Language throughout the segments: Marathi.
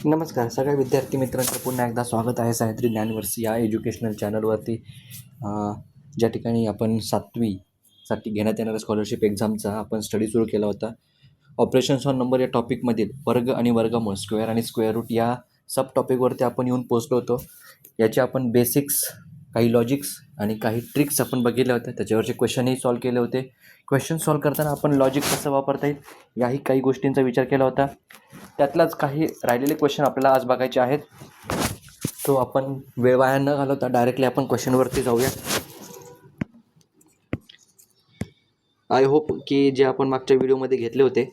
नमस्कार सगळ्या विद्यार्थी मित्रांचं पुन्हा एकदा स्वागत आहे सह्याद्री ज्ञानवर्षी या एज्युकेशनल चॅनलवरती. ज्या ठिकाणी आपण 7वीसाठी घेण्यात येणाऱ्या स्कॉलरशिप एक्झामचा आपण स्टडी सुरू केला होता. ऑपरेशन्स ऑन नंबर या टॉपिकमधील वर्ग आणि वर्गमूळ, स्क्वेअर आणि स्क्वेअर रूट या सब टॉपिकवरती आपण येऊन पोचलो होतो. याचे आपण बेसिक्स, काही लॉजिक्स आणि काही ट्रिक्स आपण बघितल्या होत्या. त्याच्यावरचे क्वेश्चनही सॉल्व केले होते. क्वेश्चन सॉल्व करताना आपण लॉजिक कसं वापरता येईल याही काही गोष्टींचा विचार केला होता. त्यातलाच काही राहिलेले क्वेश्चन आपल्याला आज बघायचे आहेत. तो आपण वेळ वाया न घालवता डायरेक्टली आपण क्वेश्चनवरती जाऊया. आय होप की जे आपण मागच्या व्हिडिओमध्ये घेतले होते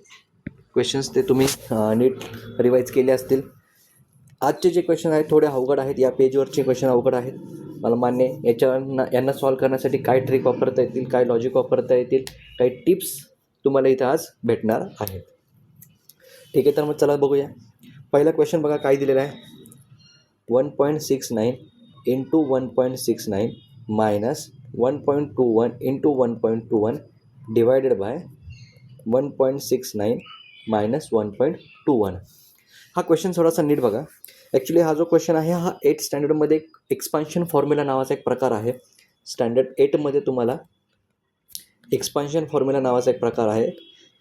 क्वेश्चन्स ते तुम्ही नीट रिवाईज केले असतील. आजचे जे क्वेश्चन आहेत थोडे अवघड आहेत. या पेजवरचे क्वेश्चन अवघड आहेत, मला मान्य आहे. यांना सॉल्व करण्यासाठी काय ट्रिक वापरता येतील, काय लॉजिक वापरता येतील, काही टिप्स तुम्हाला इथं आज भेटणार आहेत. ठीक आहे, तर मग चला बघूया. पहिला क्वेश्चन बघा काय दिलेला आहे. 1.69 into 1.69 minus 1.21 into 1.21 divided by 1.69 minus 1.21. हा क्वेश्चन थोडासा नीट बघा. ॲक्च्युली हा जो क्वेश्चन आहे हा 8th स्टँडर्डमध्ये एक्सपान्शन फॉर्म्युला नावाचा एक प्रकार आहे. स्टँडर्ड 8मध्ये तुम्हाला एक्सपान्शन फॉर्म्युला नावाचा एक प्रकार आहे.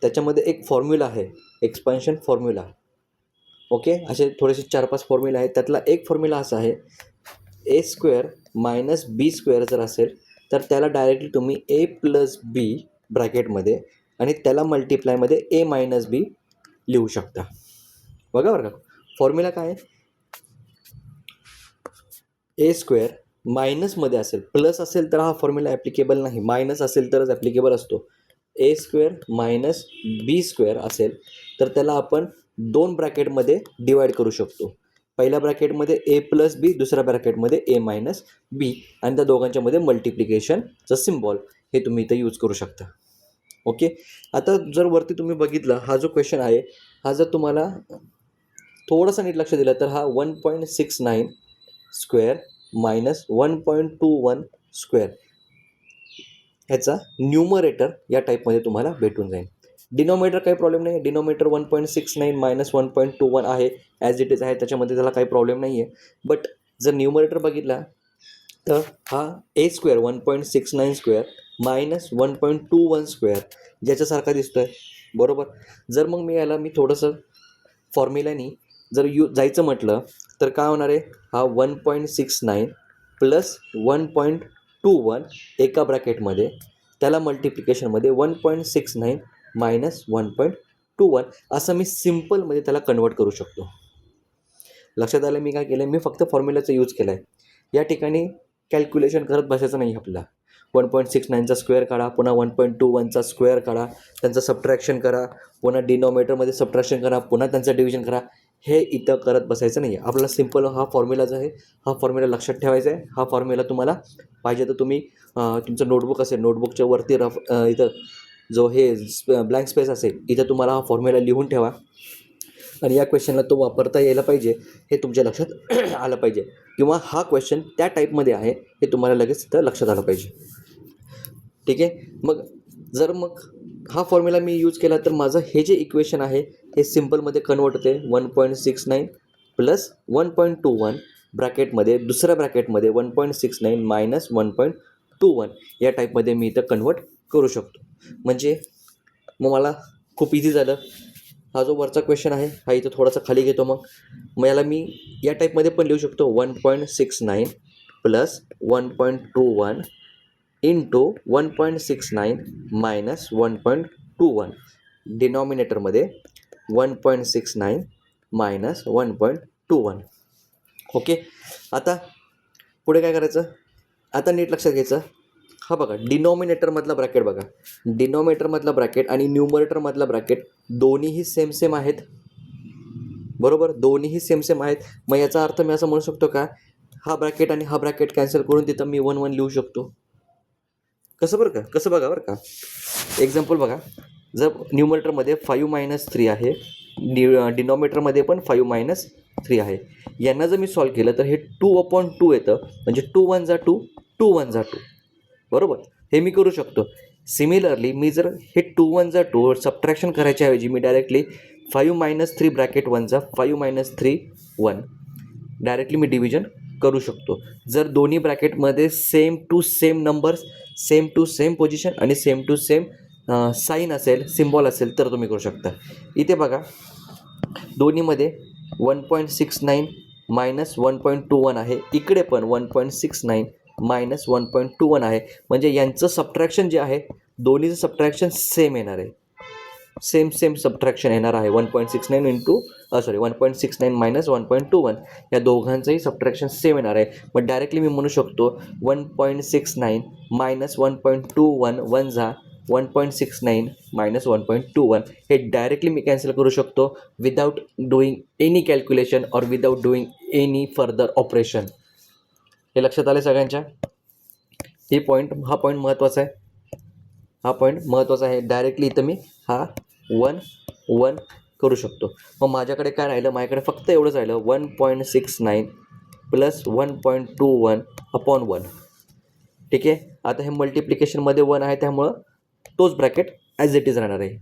त्याच्यामध्ये एक फॉर्म्युला आहे एक्सपान्शन फॉर्म्युला. ओके, असे थोडेसे 4-5 फॉर्म्युला आहेत. त्यातला एक फॉर्म्युला असा आहे, ए स्क्वेअर मायनस बी स्क्वेअर जर असेल तर त्याला डायरेक्टली तुम्ही ए प्लस बी ब्रॅकेटमध्ये आणि त्याला मल्टिप्लायमध्ये ए मायनस बी लिहू शकता. बघा बरं का, फॉर्म्युला काय आहे, ए स्क्वेअर मायनसमध्ये असेल, प्लस असेल तर हा फॉर्म्युला ॲप्लिकेबल नाही, मायनस असेल तरच ॲप्लिकेबल असतो. ए स्क्वेअर मायनस बी स्क्वेअर असेल तर त्याला आपण 2 ब्रॅकेटमध्ये डिवाईड करू शकतो. पहिल्या ब्रॅकेटमध्ये ए प्लस बी, दुसऱ्या ब्रॅकेटमध्ये ए मायनस बी, आणि त्या दोघांच्यामध्ये मल्टिप्लिकेशनचं सिम्बॉल हे तुम्ही इथं यूज करू शकता. ओके, आता जर वरती तुम्ही बघितलं हा जो क्वेश्चन आहे हा जर तुम्हाला थोडंसं नीट लक्ष दिलं तर हा 1.69 स्क्वेअर मायनस 1.21 स्क्वेअर ह्याचा न्यूमरेटर या टाईपमध्ये तुम्हाला भेटून जाईल. डिनॉमिनेटर काही प्रॉब्लेम नाही आहे. डिनॉमिनेटर 1.69 मायनस 1.21 आहे, ॲज इट इज आहे, त्याच्यामध्ये त्याला काही प्रॉब्लेम नाही आहे. बट जर न्यूमरेटर बघितला तर हा ए स्क्वेअर 1.69 स्क्वेअर मायनस 1.21 स्क्वेअर ज्याच्यासारखा दिसतो आहे, बरोबर. जर मग मी थोडंसं फॉर्म्युल्यानी जर जायचं म्हटलं तर काय होणार आहे, हा 1.69 प्लस 1.21 एका ब्रॅकेटमध्ये, त्याला मल्टिप्लिकेशनमध्ये 1.69 मायनस 1.21 असं मी सिम्पलमध्ये त्याला कन्वर्ट करू शकतो. लक्षात आलं मी काय केलं, मी फक्त फॉर्म्युलाचा यूज केला आहे. या ठिकाणी कॅल्क्युलेशन करत बसायचं नाही आपल्याला. 1.69चा स्क्वेअर काढा, पुन्हा 1.21चा स्क्वेअर काढा, त्यांचं सबट्रॅक्शन करा, पुन्हा डिनॉमिनेटरमध्ये सबट्रॅक्शन करा, पुन्हा त्यांचं डिव्हिजन करा. हे इथं करत बसायचं नाही आहे. आपल्याला सिम्पल हा फॉर्म्युला जो आहे हा फॉर्म्युला लक्षात ठेवायचा आहे. हा फॉर्म्युला तुम्हाला पाहिजे तर तुम्ही तुमचं नोटबुक असेल, नोटबुकच्या वरती इथं जो हे ब्लँक स्पेस असेल इथं तुम्हाला हा फॉर्म्युला लिहून ठेवा आणि या क्वेश्चनला तो वापरता यायला पाहिजे हे तुमच्या लक्षात आलं पाहिजे, किंवा हा क्वेश्चन त्या टाईपमध्ये आहे हे तुम्हाला लगेच इथं लक्षात आलं पाहिजे. ठीक आहे, मग हा फॉर्म्युला मी यूज केला तर माझं हे जे इक्वेशन आहे हे सिम्पलमध्ये कन्वर्ट होते. 1.69 प्लस 1.21 ब्रॅकेटमध्ये, दुसऱ्या ब्रॅकेटमध्ये 1.69 मायनस 1.21 या टाईपमध्ये मी इथं कन्वर्ट करू शकतो. म्हणजे मग मला खूप इझी झालं. हा जो वरचा क्वेश्चन आहे हा इथं थोडासा खाली घेतो. मग याला मी या टाईपमध्ये पण लिहू शकतो. 1.69 plus 1.21 into 1.69 minus 1.21 डिनॉमिनेटरमध्ये 1.69 minus 1.21. Okay, आता पुढे काय करायचं, आता नीट लक्षात घ्यायचं. हा बघा डिनॉमिनेटरमधला ब्रॅकेट बघा, डिनॉमिनेटरमधला ब्रॅकेट आणि न्यूमरेटरमधला ब्रॅकेट दोन्हीही सेम आहेत, बरोबर. दोन्हीही सेम आहेत. मग याचा अर्थ मी असं म्हणू शकतो का, हा ब्रॅकेट आणि हा ब्रॅकेट कॅन्सल करून तिथं मी 1 लिहू शकतो. कसं बघा बरं का. एक्झाम्पल बघा, जर न्यूमरेटरमध्ये 5 मायनस 3 आहे, डिनॉमिनेटरमध्ये पण 5 मायनस 3 आहे, यांना जर मी सॉल्व केलं तर हे 2/2 येतं. म्हणजे 2 1 जा 2, 2 1 जा 2, बरोबर. हे मी करू शकतो. सिमिलरली मी जर हे 2 1 जा 2 सबट्रॅक्शन करायच्या ऐवजी मी डायरेक्टली 5 - 3 ब्रॅकेट 1 जा 5 - 3 1 डायरेक्टली मी डिव्हिजन करू शकतो. जर दोन्ही ब्रॅकेटमध्ये same to same numbers, same to same position आणि सेम टू सेम साईन असेल, सिम्बॉल असेल तर तुम्ही करू शकता. इथे बघा दोन्हीमध्ये 1.69 - 1.21 आहे. इकडे पण 1.69 - 1.21 आहे. म्हणजे यांचं सबट्रॅक्शन जे आहे दोन्हीचं सबट्रॅक्शन सेम येणार आहे. सेम सबट्रॅक्शन येणार आहे. 1.69 - 1.21 या दोघांचंही सबट्रॅक्शन सेम येणार आहे. मग डायरेक्टली मी म्हणू शकतो 1.69 - 1.21 1 जा 1.69 - 1.21 हे डायरेक्टली मी कॅन्सल करू शकतो विदाउट डुईंग एनी कॅल्क्युलेशन और without doing any further operation. हे लक्षात आलं सगळ्यांच्या? हा पॉईंट महत्त्वाचा आहे. हा पॉईंट महत्त्वाचा आहे. डायरेक्टली इथं मी हा 1 1 करू शकतो. मग माझ्याकडे काय राहिलं? माझ्याकडे फक्त एवढंच राहिलं 1.69 + 1.21 अपॉन 1. ठीक आहे. आता हे मल्टिप्लिकेशनमध्ये 1 आहे त्यामुळं तोच ब्रॅकेट ॲज इट इज राहणार आहे.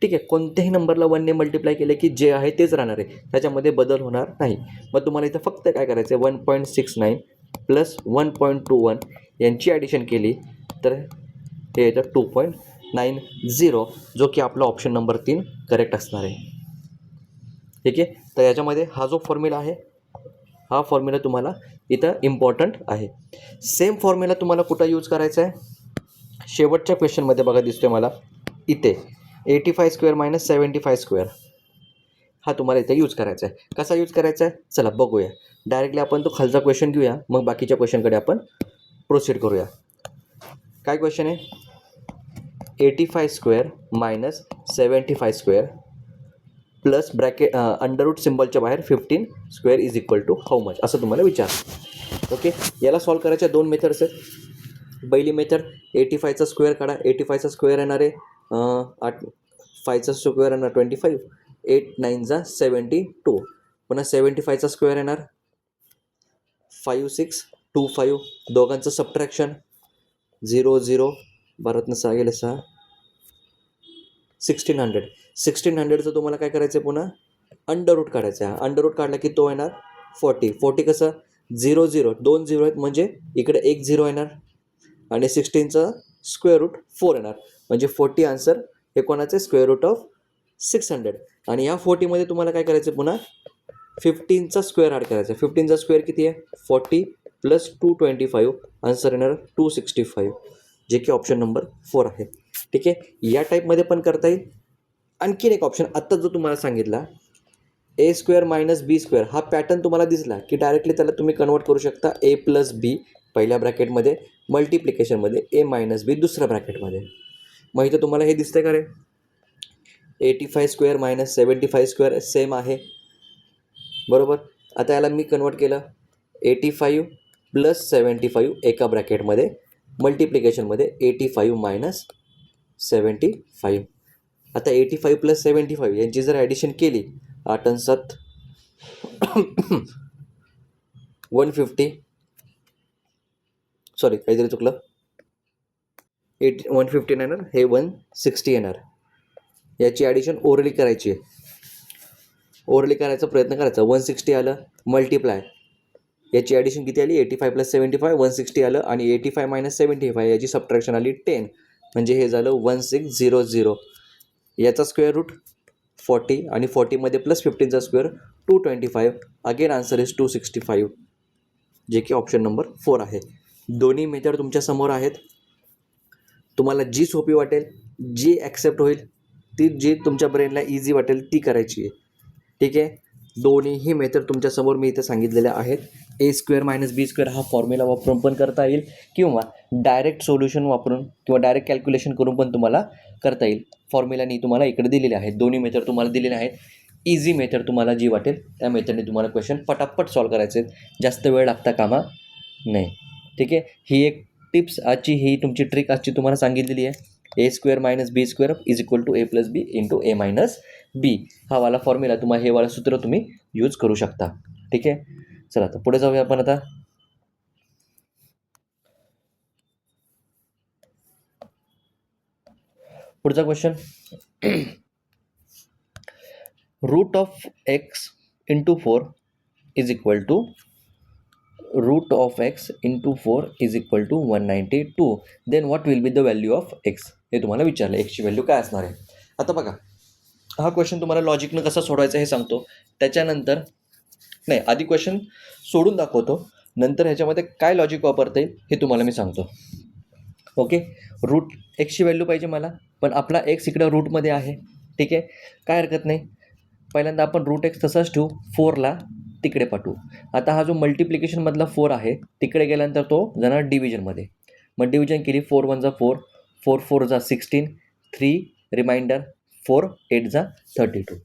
ठीक आहे. कोणत्याही नंबरला 1ने मल्टिप्लाय केलं की जे आहे तेच राहणार आहे, त्याच्यामध्ये बदल होणार नाही. मग तुम्हाला इथं फक्त काय करायचं आहे 1.69 + 1.21 यांची ॲडिशन केली तर हे येतं 2.90 जो की आपला ऑप्शन नंबर 3 करेक्ट असणार आहे. ठीक आहे. तर याच्यामध्ये हा जो फॉर्म्युला आहे हा फॉर्म्युला तुम्हाला इथं इम्पॉर्टंट आहे. सेम फॉर्म्युला तुम्हाला कुठं यूज करायचा आहे? शेवटच्या क्वेश्चनमध्ये बघा दिसतोय मला इथे 85² - 75² हा तुम्हाला इथे यूज करायचा आहे. कसा यूज करायचा आहे चला बघूया. डायरेक्टली आपण तो खालचा क्वेश्चन घेऊया, मग बाकीच्या क्वेश्चनकडे आपण प्रोसीड करूया. काय क्वेश्चन आहे? 85² - 75² प्लस ब्रॅकेट अंडररूट सिम्बॉलच्या बाहेर 15² is equal to how much असं तुम्हाला विचार. ओके. याला सॉल्व करायच्या 2 मेथड्स आहेत. पहिली मेथड 85चा स्क्वेअर काढा. 85चा स्क्वेअर येणार आहे 5चा स्क्वेअर येणार 25, 8 9 जा 72. पुन्हा 75चा स्क्वेअर येणार 5 6 2 5. दोघांचं सबट्रॅक्शन 0 0 12 6 गेले 6 1600. 1600चं तुम्हाला काय करायचं आहे? पुन्हा अंडररूट काढायचं आहे. अंडररूट काढला की तो येणार 40. 40 कसं 0 0 2 0 आहेत म्हणजे इकडे 1 0 येणार आणि 16चं स्क्वेअर रूट 4 येणार म्हणजे 40 आन्सर हे कोणाचं स्क्वेअर रूट ऑफ 600. आणि या 40मध्ये तुम्हाला काय करायचं? पुन्हा 15चा स्क्वेअर ॲड करायचा. 15चा स्क्वेअर किती आहे? 40 + 225 आन्सर येणार 265 जे की ऑप्शन नंबर 4 आहे. ठीक आहे. या टाईपमध्ये पण करता येईल. आणखीन एक ऑप्शन आत्ता जो तुम्हाला सांगितला A² - B² हा पॅटर्न तुम्हाला दिसला की डायरेक्टली त्याला तुम्ही कन्वर्ट करू शकता A + B पहिल्या ब्रॅकेटमध्ये, मल्टिप्लिकेशनमध्ये A - B दुसऱ्या ब्रॅकेटमध्ये. मग इथं तुम्हाला हे दिसतंय का रे? 85² - 75² सेम आहे बरोबर. आता याला मी कन्वर्ट केलं 85 + 75 एका ब्रॅकेटमध्ये, मल्टिप्लिकेशनमध्ये 85 - 75. आता 85 + 75 यांची जर ॲडिशन केली 8 आणि 7 150 सॉरी काहीतरी चुकलं 150 येणार हे 160 येणार. याची ॲडिशन ओरली करायची आहे. ओरली करायचा प्रयत्न करायचा. 160 आलं मल्टिप्लाय याची ॲडिशन किती आली? 85 + 75 160 आलं आणि 85 - 75 याची सबट्रॅक्शन आली 10 म्हणजे हे झालं 1600. याचा स्क्वेअर रूट 40 आणि 40मध्ये प्लस 15चा स्क्वेअर 225. अगेन आन्सर इज 265 जे की ऑप्शन नंबर 4 आहे. दोन्ही मेथड तुमच्यासमोर आहेत. तुम्हाला जी सोपी वाटेल, जी ॲक्सेप्ट होईल, ती जी तुमच्या ब्रेनला इझी वाटेल ती करायची आहे. ठीक आहे. दोन्हीही मेथड तुमच्यासमोर मी इथे सांगितलेल्या आहेत. A² - B² हा फॉर्म्युला वापरून पण करता येईल किंवा डायरेक्ट सोल्युशन वापरून किंवा डायरेक्ट कॅल्क्युलेशन करून पण तुम्हाला करता येईल. फॉर्म्युलानी तुम्हाला इकडे दिलेले आहेत. दोन्ही मेथड तुम्हाला दिलेले आहेत. इझी मेथड तुम्हाला जी वाटेल त्या मेथडने तुम्हाला क्वेश्चन पटापट सॉल्व करायचे आहेत. जास्त वेळ लागता कामा नाही. ठीक आहे. ही एक टिप्स आजची, ही तुमची ट्रिक आजची तुम्हाला सांगितलेली आहे. A² - B² is equal to A + B into A - B हा वाला फॉर्म्युला तुम्हाला, हे वाला सूत्र तुम्ही यूज करू शकता. ठीक आहे. चला आता पुढे जाऊया आपण. आता पुढचा question, root of x into 4 is equal to root of x into 4 is equal to 192. Then what will be the value of x, हे तुम्हाला विचारलं, एक्सची व्हॅल्यू काय असणार आहे. आता बघा, हा क्वेश्चन तुम्हाला लॉजिकनं कसा सोडवायचा हे सांगतो, त्याच्यानंतर नाही, आधी क्वेश्चन सोडून दाखवतो, नंतर ह्याच्यामध्ये काय लॉजिक वापरता येईल हे तुम्हाला मी सांगतो. ओके, रूट एक्सची व्हॅल्यू पाहिजे मला, पण आपला एक्स इकडं रूटमध्ये आहे. ठीक आहे, काय हरकत नाही. पहिल्यांदा आपण रूट एक्स तसाच ठेवू, 4ला तिकडे पाठवू. आता हा जो मल्टिप्लिकेशनमधला 4 आहे तिकडे गेल्यानंतर तो जाणार डिव्हिजनमध्ये. मग डिव्हिजन केली, 4 1 जा 4, 4 4 जा 16, 3 रिमाइंडर 4 8 जा 32.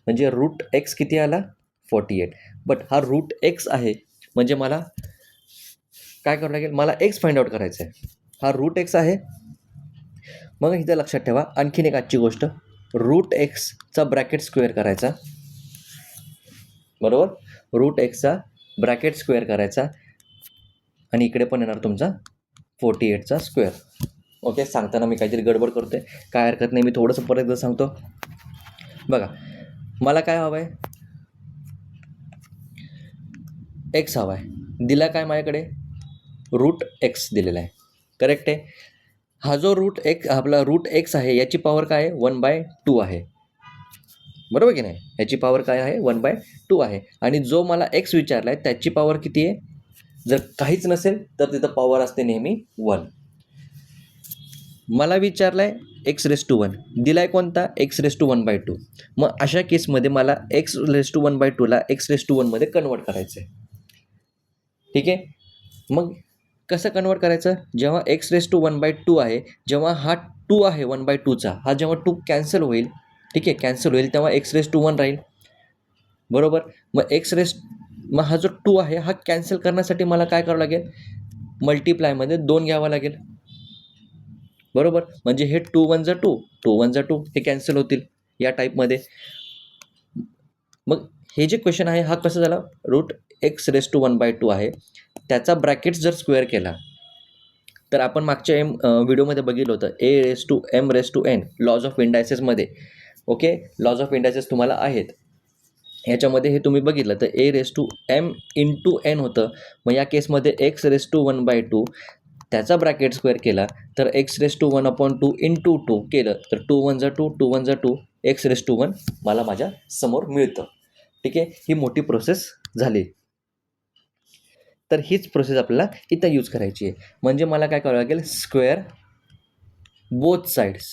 म्हणजे रूट एक्स किती आला, 48. बट हा रूट एक्स आहे, म्हणजे मला काय करावं लागेल, मला एक्स फाइंड आउट करायचं आहे. हा रूट एक्स आहे. मग इथं लक्षात ठेवा आणखीन एक आजची गोष्ट, रूट एक्सचा ब्रॅकेट स्क्वेअर करायचा, बरोबर. रूट एक्सचा ब्रॅकेट स्क्वेअर करायचा आणि इकडे पण येणार तुमचा 48चा स्क्वेअर. ओके, सांगताना मी काहीतरी गडबड करतो आहे, काय हरकत नाही, मी थोडंसं परत एकदा सांगतो. बघा, मला काय हवं आहे, एक्स हवा आहे, दिला काय माझ्याकडे, रूट एक्स दिलेला आहे, करेक्ट आहे. हा जो रूट एक्स आपला रूट एक्स आहे याची पॉवर काय आहे, 1/2 आहे, बरोबर की नाही. याची पॉवर काय आहे, 1/2 आहे. आणि जो मला एक्स विचारला आहे त्याची पॉवर किती आहे, जर काहीच नसेल तर तिथं पॉवर असते नेहमी 1. मला विचारला आहे x⁻1, दिला आहे कोणता, x⁻1/2. मग अशा केसमध्ये मला x⁻1/2ला x⁻1मध्ये कन्वर्ट करायचं आहे. ठीक आहे, मग कसं कन्वर्ट करायचं, जेव्हा x⁻1/2 आहे, जेव्हा हा 2 आहे 1/2चा, हा जेव्हा 2 कॅन्सल होईल, ठीक आहे, कॅन्सल होईल, तेव्हा x⁻1 राहील, बरोबर. मग हा जो 2 आहे हा कॅन्सल करण्यासाठी मला काय करावं लागेल, मल्टिप्लायमध्ये 2 घ्यावा लागेल, बरोबर. म्हणजे हे 2 1 जा 2, 2 1 जा 2, हे कॅन्सल होतील या टाईपमध्ये. मग हे जे क्वेश्चन आहे हा कसं झाला, रूट x⁻1/2 आहे, त्याचा ब्रॅकेट जर स्क्वेअर केला तर आपण मागच्या व्हिडिओमध्ये बघितलं होतं a⁻m⁻n लॉज ऑफ इंडायसेसमध्ये. ओके, लॉज ऑफ इंडायसेस तुम्हाला आहेत, ह्याच्यामध्ये हे तुम्ही बघितलं तर a⁻m⁻n होतं. मग या केसमध्ये x⁻1/2 त्याचा ब्रॅकेट स्क्वेअर केला तर x⁻1/2 इंटू 2 केलं तर 2 1 जा 2, 2 1 जा 2, x⁻1 मला माझ्या समोर मिळतं. ठीक आहे, ही मोठी प्रोसेस झाली. तर हीच प्रोसेस आपल्याला इथं यूज करायची आहे. म्हणजे मला काय करावं लागेल, स्क्वेअर बोथ साईड्स,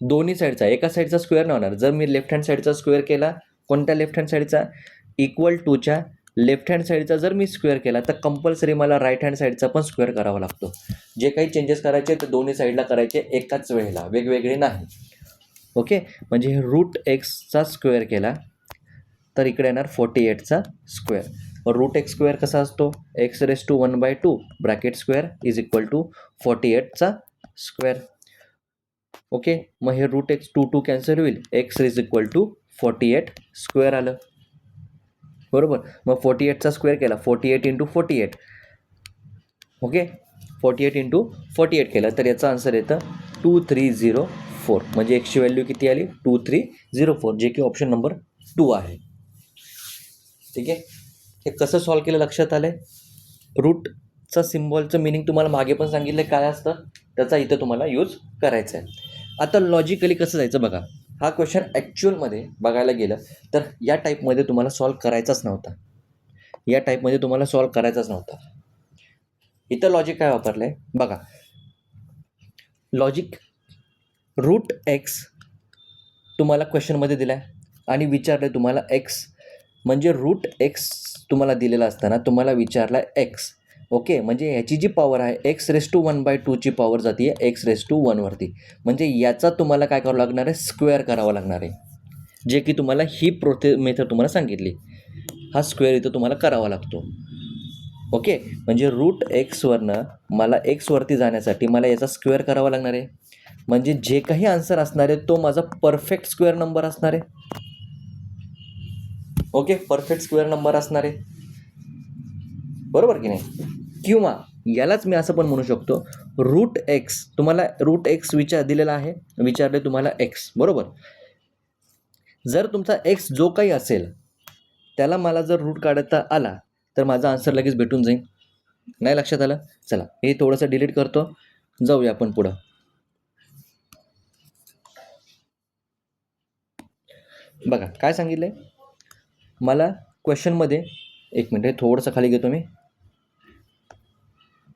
दोन्ही साईडचा, एका साईडचा स्क्वेअर नाही होणार. जर मी लेफ्ट हँड साईडचा स्क्वेअर केला, कोणत्या लेफ्ट हँड साईडचा, इक्वल टूच्या लेफ्ट हँड साईडचा जर मी स्क्वेअर केला तर कंपल्सरी मला राईट हँड साईडचा पण स्क्वेअर करावा लागतो. जे काही चेंजेस करायचे ते दोन्ही साईडला करायचे एकाच वेळेला, वेगवेगळे नाही. ओके, म्हणजे हे रूट एक्सचा स्क्वेअर केला तर इकडे येणार 48चा स्क्वेअर. रूट एक्स स्क्वेअर कसा असतो, x⁻1/2 bracket square is equal to 48चा स्क्वेअर. ओके, मग हे रूट एक्स 2 2 कॅन्सल होईल, x is equal to 48 square आलं, बरोबर. मग 48चा स्क्वेअर केला, 48 × 48. ओके, 48 × 48 केलं तर याचा आन्सर येतं 2304. म्हणजे एक्सची व्हॅल्यू किती आली, 2304, जे की ऑप्शन नंबर 2 आहे. ठीक आहे, हे कसं सॉल्व केलं लक्षात आलं आहे. रूटचा सिम्बॉलचं मिनिंग तुम्हाला मागे पण सांगितलं काय असतं, त्याचा इथं तुम्हाला यूज करायचा आहे. आता लॉजिकली कसं जायचं बघा, हा क्वेश्चन ॲक्च्युअलमध्ये बघायला गेलं तर या टाईपमध्ये तुम्हाला सॉल्व करायचाच नव्हता, या टाईपमध्ये तुम्हाला सॉल्व करायचाच नव्हता. इथं लॉजिक काय वापरलं आहे बघा, लॉजिक रूट एक्स तुम्हाला क्वेश्चनमध्ये दिला आहे आणि विचारलं तुम्हाला एक्स, म्हणजे रूट एक्स तुम्हाला दिलेला असताना तुम्हाला विचारला एक्स. ओके, म्हणजे याची जी पॉवर आहे x⁻1/2ची पॉवर जाते आहे x⁻1 वरती. म्हणजे याचा तुम्हाला काय करावं लागणार आहे, स्क्वेअर करावा लागणार आहे, जे की तुम्हाला ही मेथड तुम्हाला सांगितली, हा स्क्वेअर इथं तुम्हाला करावा लागतो. ओके, म्हणजे रूट एक्सवरनं मला एक्सवरती जाण्यासाठी मला याचा स्क्वेअर करावा लागणार आहे. म्हणजे जे काही आन्सर असणार आहे तो माझा परफेक्ट स्क्वेअर नंबर असणार आहे. ओके, परफेक्ट स्क्वेअर नंबर असणार आहे, बरोबर की नाही. किंवा यालाच मी असं पण म्हणू शकतो रूट एक्स. तुम्हाला रूट एक्स दिलेला आहे, विचारले तुम्हाला एक्स, बरोबर. जर तुमचा एक्स जो काही असेल त्याला मला जर रूट काढता आला तर माझा आन्सर लगेच भेटून जाईल. नाही लक्षात आलं? चला हे थोडंसं डिलीट करतो, जाऊया आपण पुढं. बघा काय सांगितलंय मला क्वेश्चनमध्ये. एक मिनिट, हे थोडंसं खाली घेतो मी.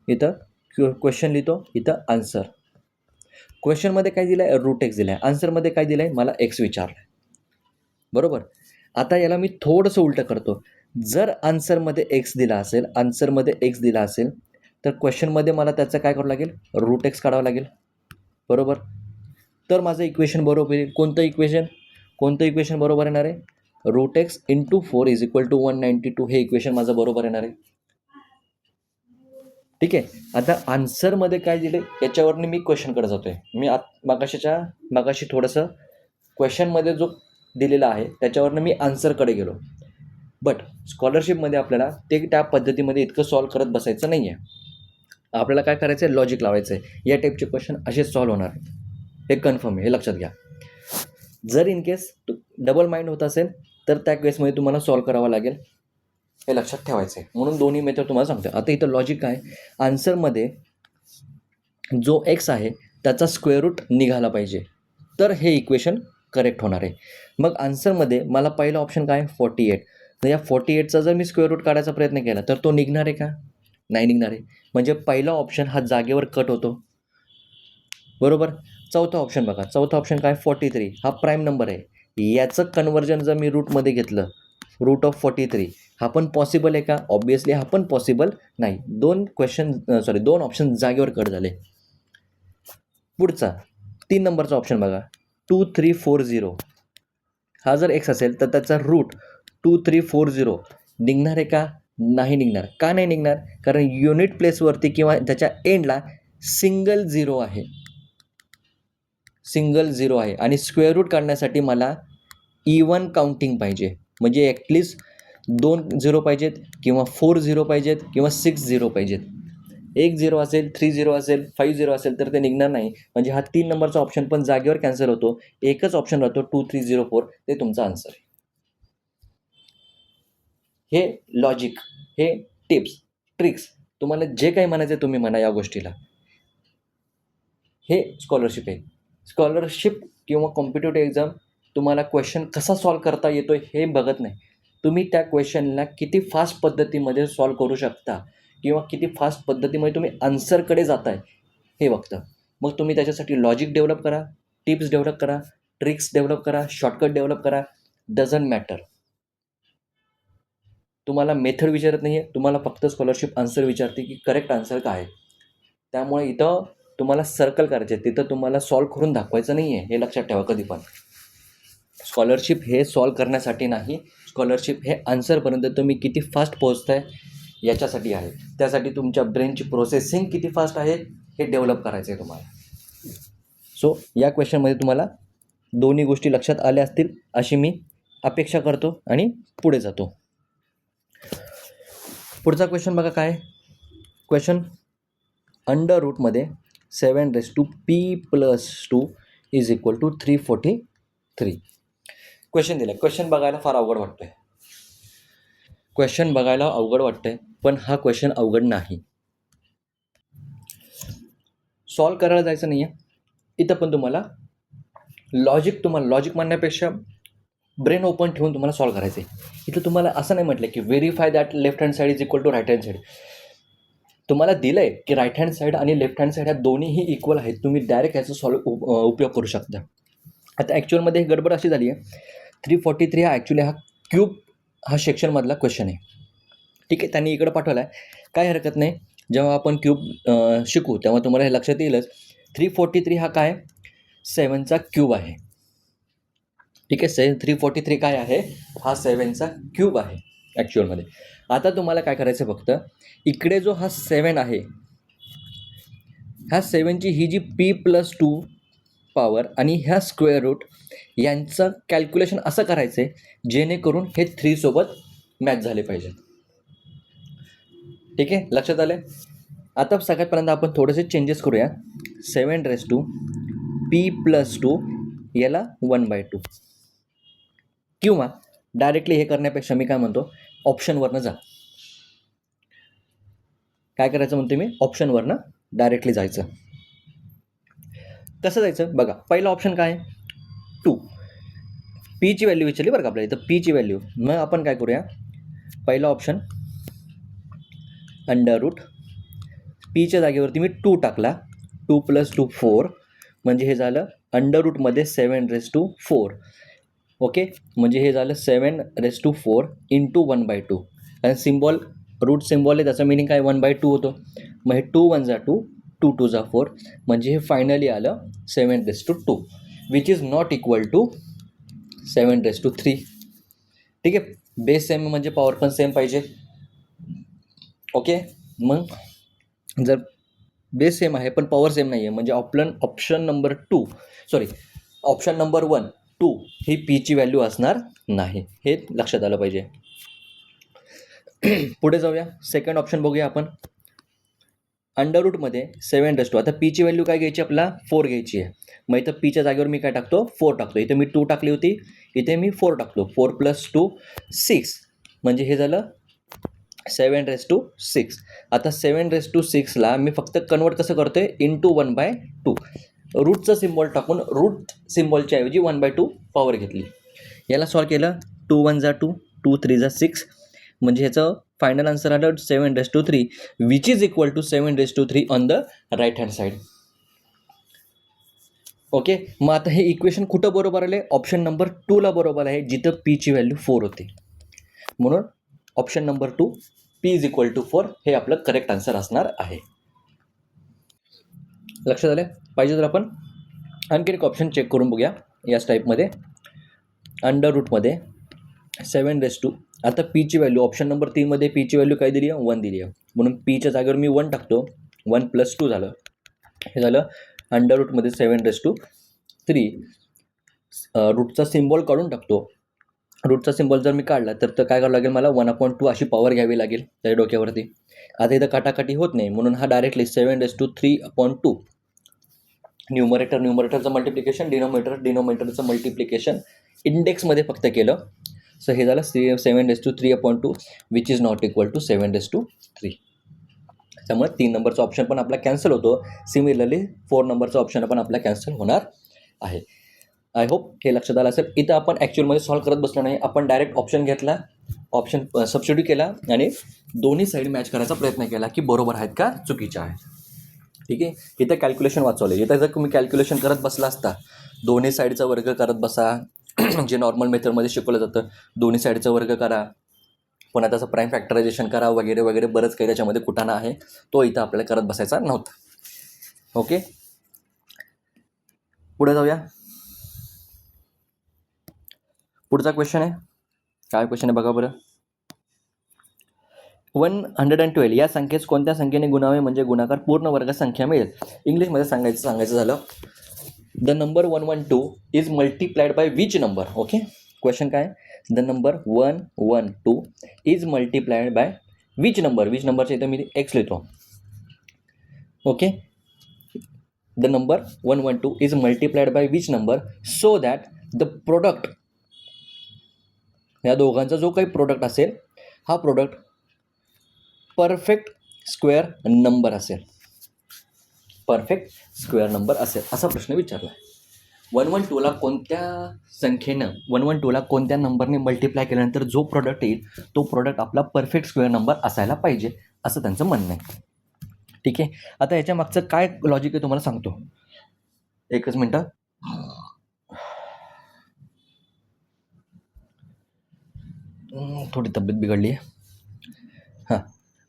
इथं क्वेश्चन लिहितो, इथं आन्सर. क्वेश्चनमध्ये काय दिलं आहे? रूट एक्स दिलं आहे. आन्सरमध्ये काय दिलं आहे? मला एक्स विचारलं आहे, बरोबर. आता याला मी थोडंसं उलटं करतो. जर आन्सरमध्ये एक्स दिला असेल तर क्वेश्चनमध्ये मला त्याचं काय करावं लागेल? रूट एक्स काढावं लागेल, बरोबर. तर माझं इक्वेशन बरोबर येईल. कोणतं इक्वेशन बरोबर येणार आहे? Root x into 4 is equal to 192. हे इक्वेशन माझं बरोबर येणार आहे. ठीक आहे. आता आन्सरमध्ये काय दिले याच्यावरनं मी क्वेश्चनकडे जातो आहे. मी मागाशी थोडंसं क्वेश्चनमध्ये जो दिलेला आहे त्याच्यावरनं मी आन्सरकडे गेलो. बट स्कॉलरशिपमध्ये आपल्याला ते त्या पद्धतीमध्ये इतकं सॉल्व करत बसायचं नाही आहे. आपल्याला काय करायचं आहे? लॉजिक लावायचं आहे. या टाईपचे क्वेश्चन असेच सॉल्व होणार, हे कन्फर्म आहे, हे लक्षात घ्या. जर इन केस डबल माइंड होत असेल तर त्या केसमध्ये तुम्हाला सॉल्व करावं लागेल, हे लक्षात ठेवायचं आहे. म्हणून दोन्ही मेथड तुम्हाला सांगतो. आता इथं लॉजिक काय? आन्सरमध्ये जो एक्स आहे त्याचा स्क्वेअर रूट निघाला पाहिजे, तर हे इक्वेशन करेक्ट होणार आहे. मग आन्सरमध्ये मला पहिला ऑप्शन काय? 48. तर या 48चा जर मी स्क्वेअर रूट काढायचा प्रयत्न केला तर तो निघणार आहे का? नाही निघणार आहे. म्हणजे पहिला ऑप्शन हा जागेवर कट होतो, बरोबर. चौथा ऑप्शन बघा, चौथा ऑप्शन काय? 43. हा प्राईम नंबर आहे. याचं कन्वर्जन जर मी रूटमध्ये घेतलं, रूट ऑफ 43, हा पण पॉसिबल आहे का? ऑब्वियसली हा पण पॉसिबल नाही. दोन ऑप्शन जागेवर कट झाले. पुढचा 3 नंबरचा ऑप्शन बघा, 2340. हा जर एक्स असेल तर त्याचा रूट 2340 निघणार आहे का? नाही निघणार. का नाही निघणार? कारण युनिट प्लेसवरती किंवा त्याच्या एंडला सिंगल झिरो आहे आणि स्क्वेअर रूट काढण्यासाठी मला इवन काउंटिंग पाहिजे. म्हणजे ॲटलिस्ट 2 झिरो पाहिजेत किंवा 4 झिरो पाहिजेत किंवा 6 झिरो पाहिजेत. 1 झिरो असेल, 3 झिरो असेल, 5 झिरो असेल तर ते निघणार नाही. म्हणजे हा 3 नंबरचा ऑप्शन पण जागेवर कॅन्सल होतो. एकच ऑप्शन राहतो 2304, ते तुमचा आन्सर आहे. हे लॉजिक, हे टिप्स, ट्रिक्स, तुम्हाला जे काही म्हणायचं आहे तुम्ही म्हणा या गोष्टीला. हे स्कॉलरशिप आहे. स्कॉलरशिप किंवा कॉम्पिटिटिव्ह एक्झाम तुम्हाला क्वेश्चन कसा सॉल्व करता येतो हे बघत नाही. तुम्ही त्या क्वेश्चनला किती फास्ट पद्धतीमध्ये सॉल्व करू शकता किंवा किती फास्ट पद्धतीमध्ये तुम्ही आन्सरकडे जाताय हे बघतं. मग तुम्ही त्याच्यासाठी लॉजिक डेव्हलप करा, टिप्स डेव्हलप करा, ट्रिक्स डेव्हलप करा, शॉर्टकट डेव्हलप करा, डझंट मॅटर. तुम्हाला मेथड विचारत नाही आहे, तुम्हाला फक्त स्कॉलरशिप आन्सर विचारते की करेक्ट आन्सर काय आहे. त्यामुळे इथं तुम्हाला सर्कल करायचे, तिथं तुम्हाला सॉल्व करून दाखवायचं नाही आहे, हे लक्षात ठेवा कधी पण. स्कॉलरशिप हे सॉल्व करण्यासाठी नाही, स्कॉलरशिप हे आन्सरपर्यंत तुम्ही किती फास्ट पोहोचताय याच्यासाठी आहे. त्यासाठी तुमच्या ब्रेनची प्रोसेसिंग किती फास्ट आहे हे डेव्हलप करायचं आहे तुम्हाला. सो या क्वेश्चनमध्ये तुम्हाला दोन्ही गोष्टी लक्षात आल्या असतील अशी मी अपेक्षा करतो आणि पुढे जातो. पुढचा क्वेश्चन बघा काय? क्वेश्चन अंडर रूटमध्ये 7p+2 is equal to 343. Question दिला. क्वेश्चन बघायला फार अवघड वाटतंय, पण हा क्वेश्चन अवघड नाही. सॉल्व करायला जायचं नाही आहे. इथं पण तुम्हाला लॉजिक म्हणण्यापेक्षा ब्रेन ओपन ठेवून तुम्हाला सॉल्व करायचं आहे. इथं तुम्हाला असं नाही म्हटलं की verify that left hand side is equal to right hand side. तुम्हाला दिलं आहे की राईट हँड साईड आणि लेफ्ट हँड साईड ह्या दोन्हीही इक्वल आहेत. तुम्ही डायरेक्ट ह्याचा उपयोग करू शकता. आता ॲक्च्युअलमध्ये गडबड अशी झाली आहे, 343 हा ॲक्च्युली क्यूब हा सेक्शनमधला क्वेश्चन आहे. ठीक आहे, त्यांनी इकडं पाठवला आहे, काय हरकत नाही. जेव्हा आपण क्यूब शिकू तेव्हा तुम्हाला हे लक्षात येईलच. 343 हा काय? 7चा क्यूब आहे. ठीक आहे, 343 काय आहे? हा 7चा क्यूब आहे ॲक्च्युअलमध्ये. आता तुम्हाला काय करायचं फक्त, इकडे जो हा 7 आहे, ह्या 7ची ही जी p+2 पॉवर आणि ह्या स्क्वेअर रूट यांचं कॅल्क्युलेशन असं करायचं आहे जेणेकरून हे 3 सोबत मॅच झाले पाहिजे. ठीक आहे, लक्षात आलं. आता सगळ्यात पहिल्यांदा आपण थोडेसे चेंजेस करूया. 7p+2 याला 1/2 किंवा डायरेक्टली हे करण्यापेक्षा मी काय म्हणतो ऑप्शनवरनं जा. काय करायचं म्हणतो मी ऑप्शनवरनं डायरेक्टली जायचं. कसं जायचं बघा. पहिला ऑप्शन काय आहे 2. पीची व्हॅल्यू विचारली बरं का आपल्याला इथं पीची व्हॅल्यू. मग आपण काय करूया पहिला ऑप्शन अंडर रूट पीच्या जागेवरती मी 2 टाकला. 2 + 2 4 म्हणजे हे झालं अंडर रूटमध्ये 7/4. ओके म्हणजे हे झालं 7/4 × 1/2 कारण सिम्बॉल रूट सिम्बॉल आहे त्याचा मिनिंग काय 1/2 होतो. मग हे 2 1 जा 2 2 2 जा 4 म्हणजे हे फायनली आलं 7/2 which is not equal to 7/3. ठीक आहे. बेस सेम म्हणजे पॉवर पण सेम पाहिजे. ओके मग जर बेस सेम आहे पण पॉवर सेम नाही आहे म्हणजे ऑप्शन नंबर 1 2 ही पीची व्हॅल्यू असणार नाही. हे लक्षात आलं पाहिजे. पुढे जाऊया. सेकंड ऑप्शन बघूया आपण. अंडर रूटमध्ये 7/2 आता पीची व्हॅल्यू काय घ्यायची आपला 4 घ्यायची आहे. मग इथं पीच्या जागेवर मी काय टाकतो 4 टाकतो. इथे मी 2 टाकली होती इथे मी 4 टाकतो. 4 + 2 6 म्हणजे हे झालं 7/6. आता 7/6ला मी फक्त कन्वर्ट कसं करतोय × 1/2 रूटचं सिम्बॉल टाकून रूट सिम्बॉलच्या ऐवजी 1/2 पॉवर घेतली. याला सॉल्व केलं 2 1 जा 2 2 3 जा 6 म्हणजे ह्याचं फायनल आन्सर आलं 7/3 which is equal to 7/3 on the right hand side. Okay मग आता हे इक्वेशन कुठं बरोबर आले ऑप्शन नंबर 2ला बरोबर आहे जिथं पीची व्हॅल्यू 4 होती. म्हणून ऑप्शन नंबर 2 p = 4 हे आपलं करेक्ट आन्सर असणार आहे. लक्षात आलं पाहिजे. तर आपण आणखी एक ऑप्शन चेक करून बघूया याच टाईपमध्ये. अंडर रूटमध्ये 7/2 आता पीची व्हॅल्यू ऑप्शन नंबर 3मध्ये पीची व्हॅल्यू काय दिली आहे 1 दिली आहे म्हणून पीच्या जागेवर मी 1 टाकतो. 1 + 2 झालं हे झालं अंडर रूटमध्ये 7/3 रूटचा सिम्बॉल काढून टाकतो. रूटचा सिम्बॉल जर मी काढला तर काय करावं लागेल मला 1/2 अशी पॉवर घ्यावी लागेल त्या डोक्यावरती. आता इथं काटाकाटी होत नाही म्हणून हा डायरेक्टली 7/3/2 न्यूमरेटरचं मल्टिप्लिकेशन डिनोमिनेटरचं मल्टिप्लिकेशन इंडेक्समध्ये फक्त केलं. सो हे झालं 7/3/2 which is not equal to 7/3. त्यामुळे 3 नंबरचा ऑप्शन पण आपला कॅन्सल होतो. सिमिलरली 4 नंबरचा ऑप्शन पण आपला कॅन्सल होणार आहे. आय होप हे लक्षात आलं असेल. इथं आपण ॲक्च्युअलमध्ये सॉल्व करत बसलो नाही. आपण डायरेक्ट ऑप्शन घेतला ऑप्शन सबस्टिट्यूट केला आणि दोन्ही साईड मॅच करायचा प्रयत्न केला की बरोबर आहेत का चुकीच्या आहेत. ठीक आहे. इथं कॅल्क्युलेशन वाचवलं. इथं जर तुम्ही कॅल्क्युलेशन करत बसला असता दोन्ही साईडचा वर्ग करत बसा जे नॉर्मल मेथडमध्ये शिकवलं जातं दोन्ही साईडचा वर्ग करा पुन्हा त्याचं प्राईम फॅक्टरायझेशन करा वगैरे वगैरे बरंच काही त्याच्यामध्ये कुठाना आहे तो इथं आपल्याला करत बसायचा नव्हता. ओके पुढे जाऊया. पुढचा क्वेश्चन आहे. काय क्वेश्चन आहे बघा बरं. 112 या संख्येस कोणत्या संख्येने गुणावे म्हणजे गुणाकार पूर्ण वर्ग संख्या मिळेल. इंग्लिशमध्ये सांगायचं झालं the number 112 is multiplied by which number. Okay question काय the number 112 is multiplied by which नंबरच्या इथं मी एक्स लिहितो. Okay the number 112 is multiplied by which number so that the product या दोघांचा जो काही प्रोडक्ट असेल हा प्रोडक्ट परफेक्ट स्क्वेअर नंबर असेल. परफेक्ट स्क्वेअर नंबर असेल असा प्रश्न विचारला आहे. 112ला कोणत्या नंबरने मल्टिप्लाय केल्यानंतर जो प्रोडक्ट येईल तो प्रोडक्ट आपला परफेक्ट स्क्वेअर नंबर असायला पाहिजे असं त्यांचं म्हणणं आहे. ठीक आहे. आता याच्या मागचं काय लॉजिक आहे तुम्हाला सांगतो. एकच मिनटं. थोडी तब्येत बिघडली आहे. हां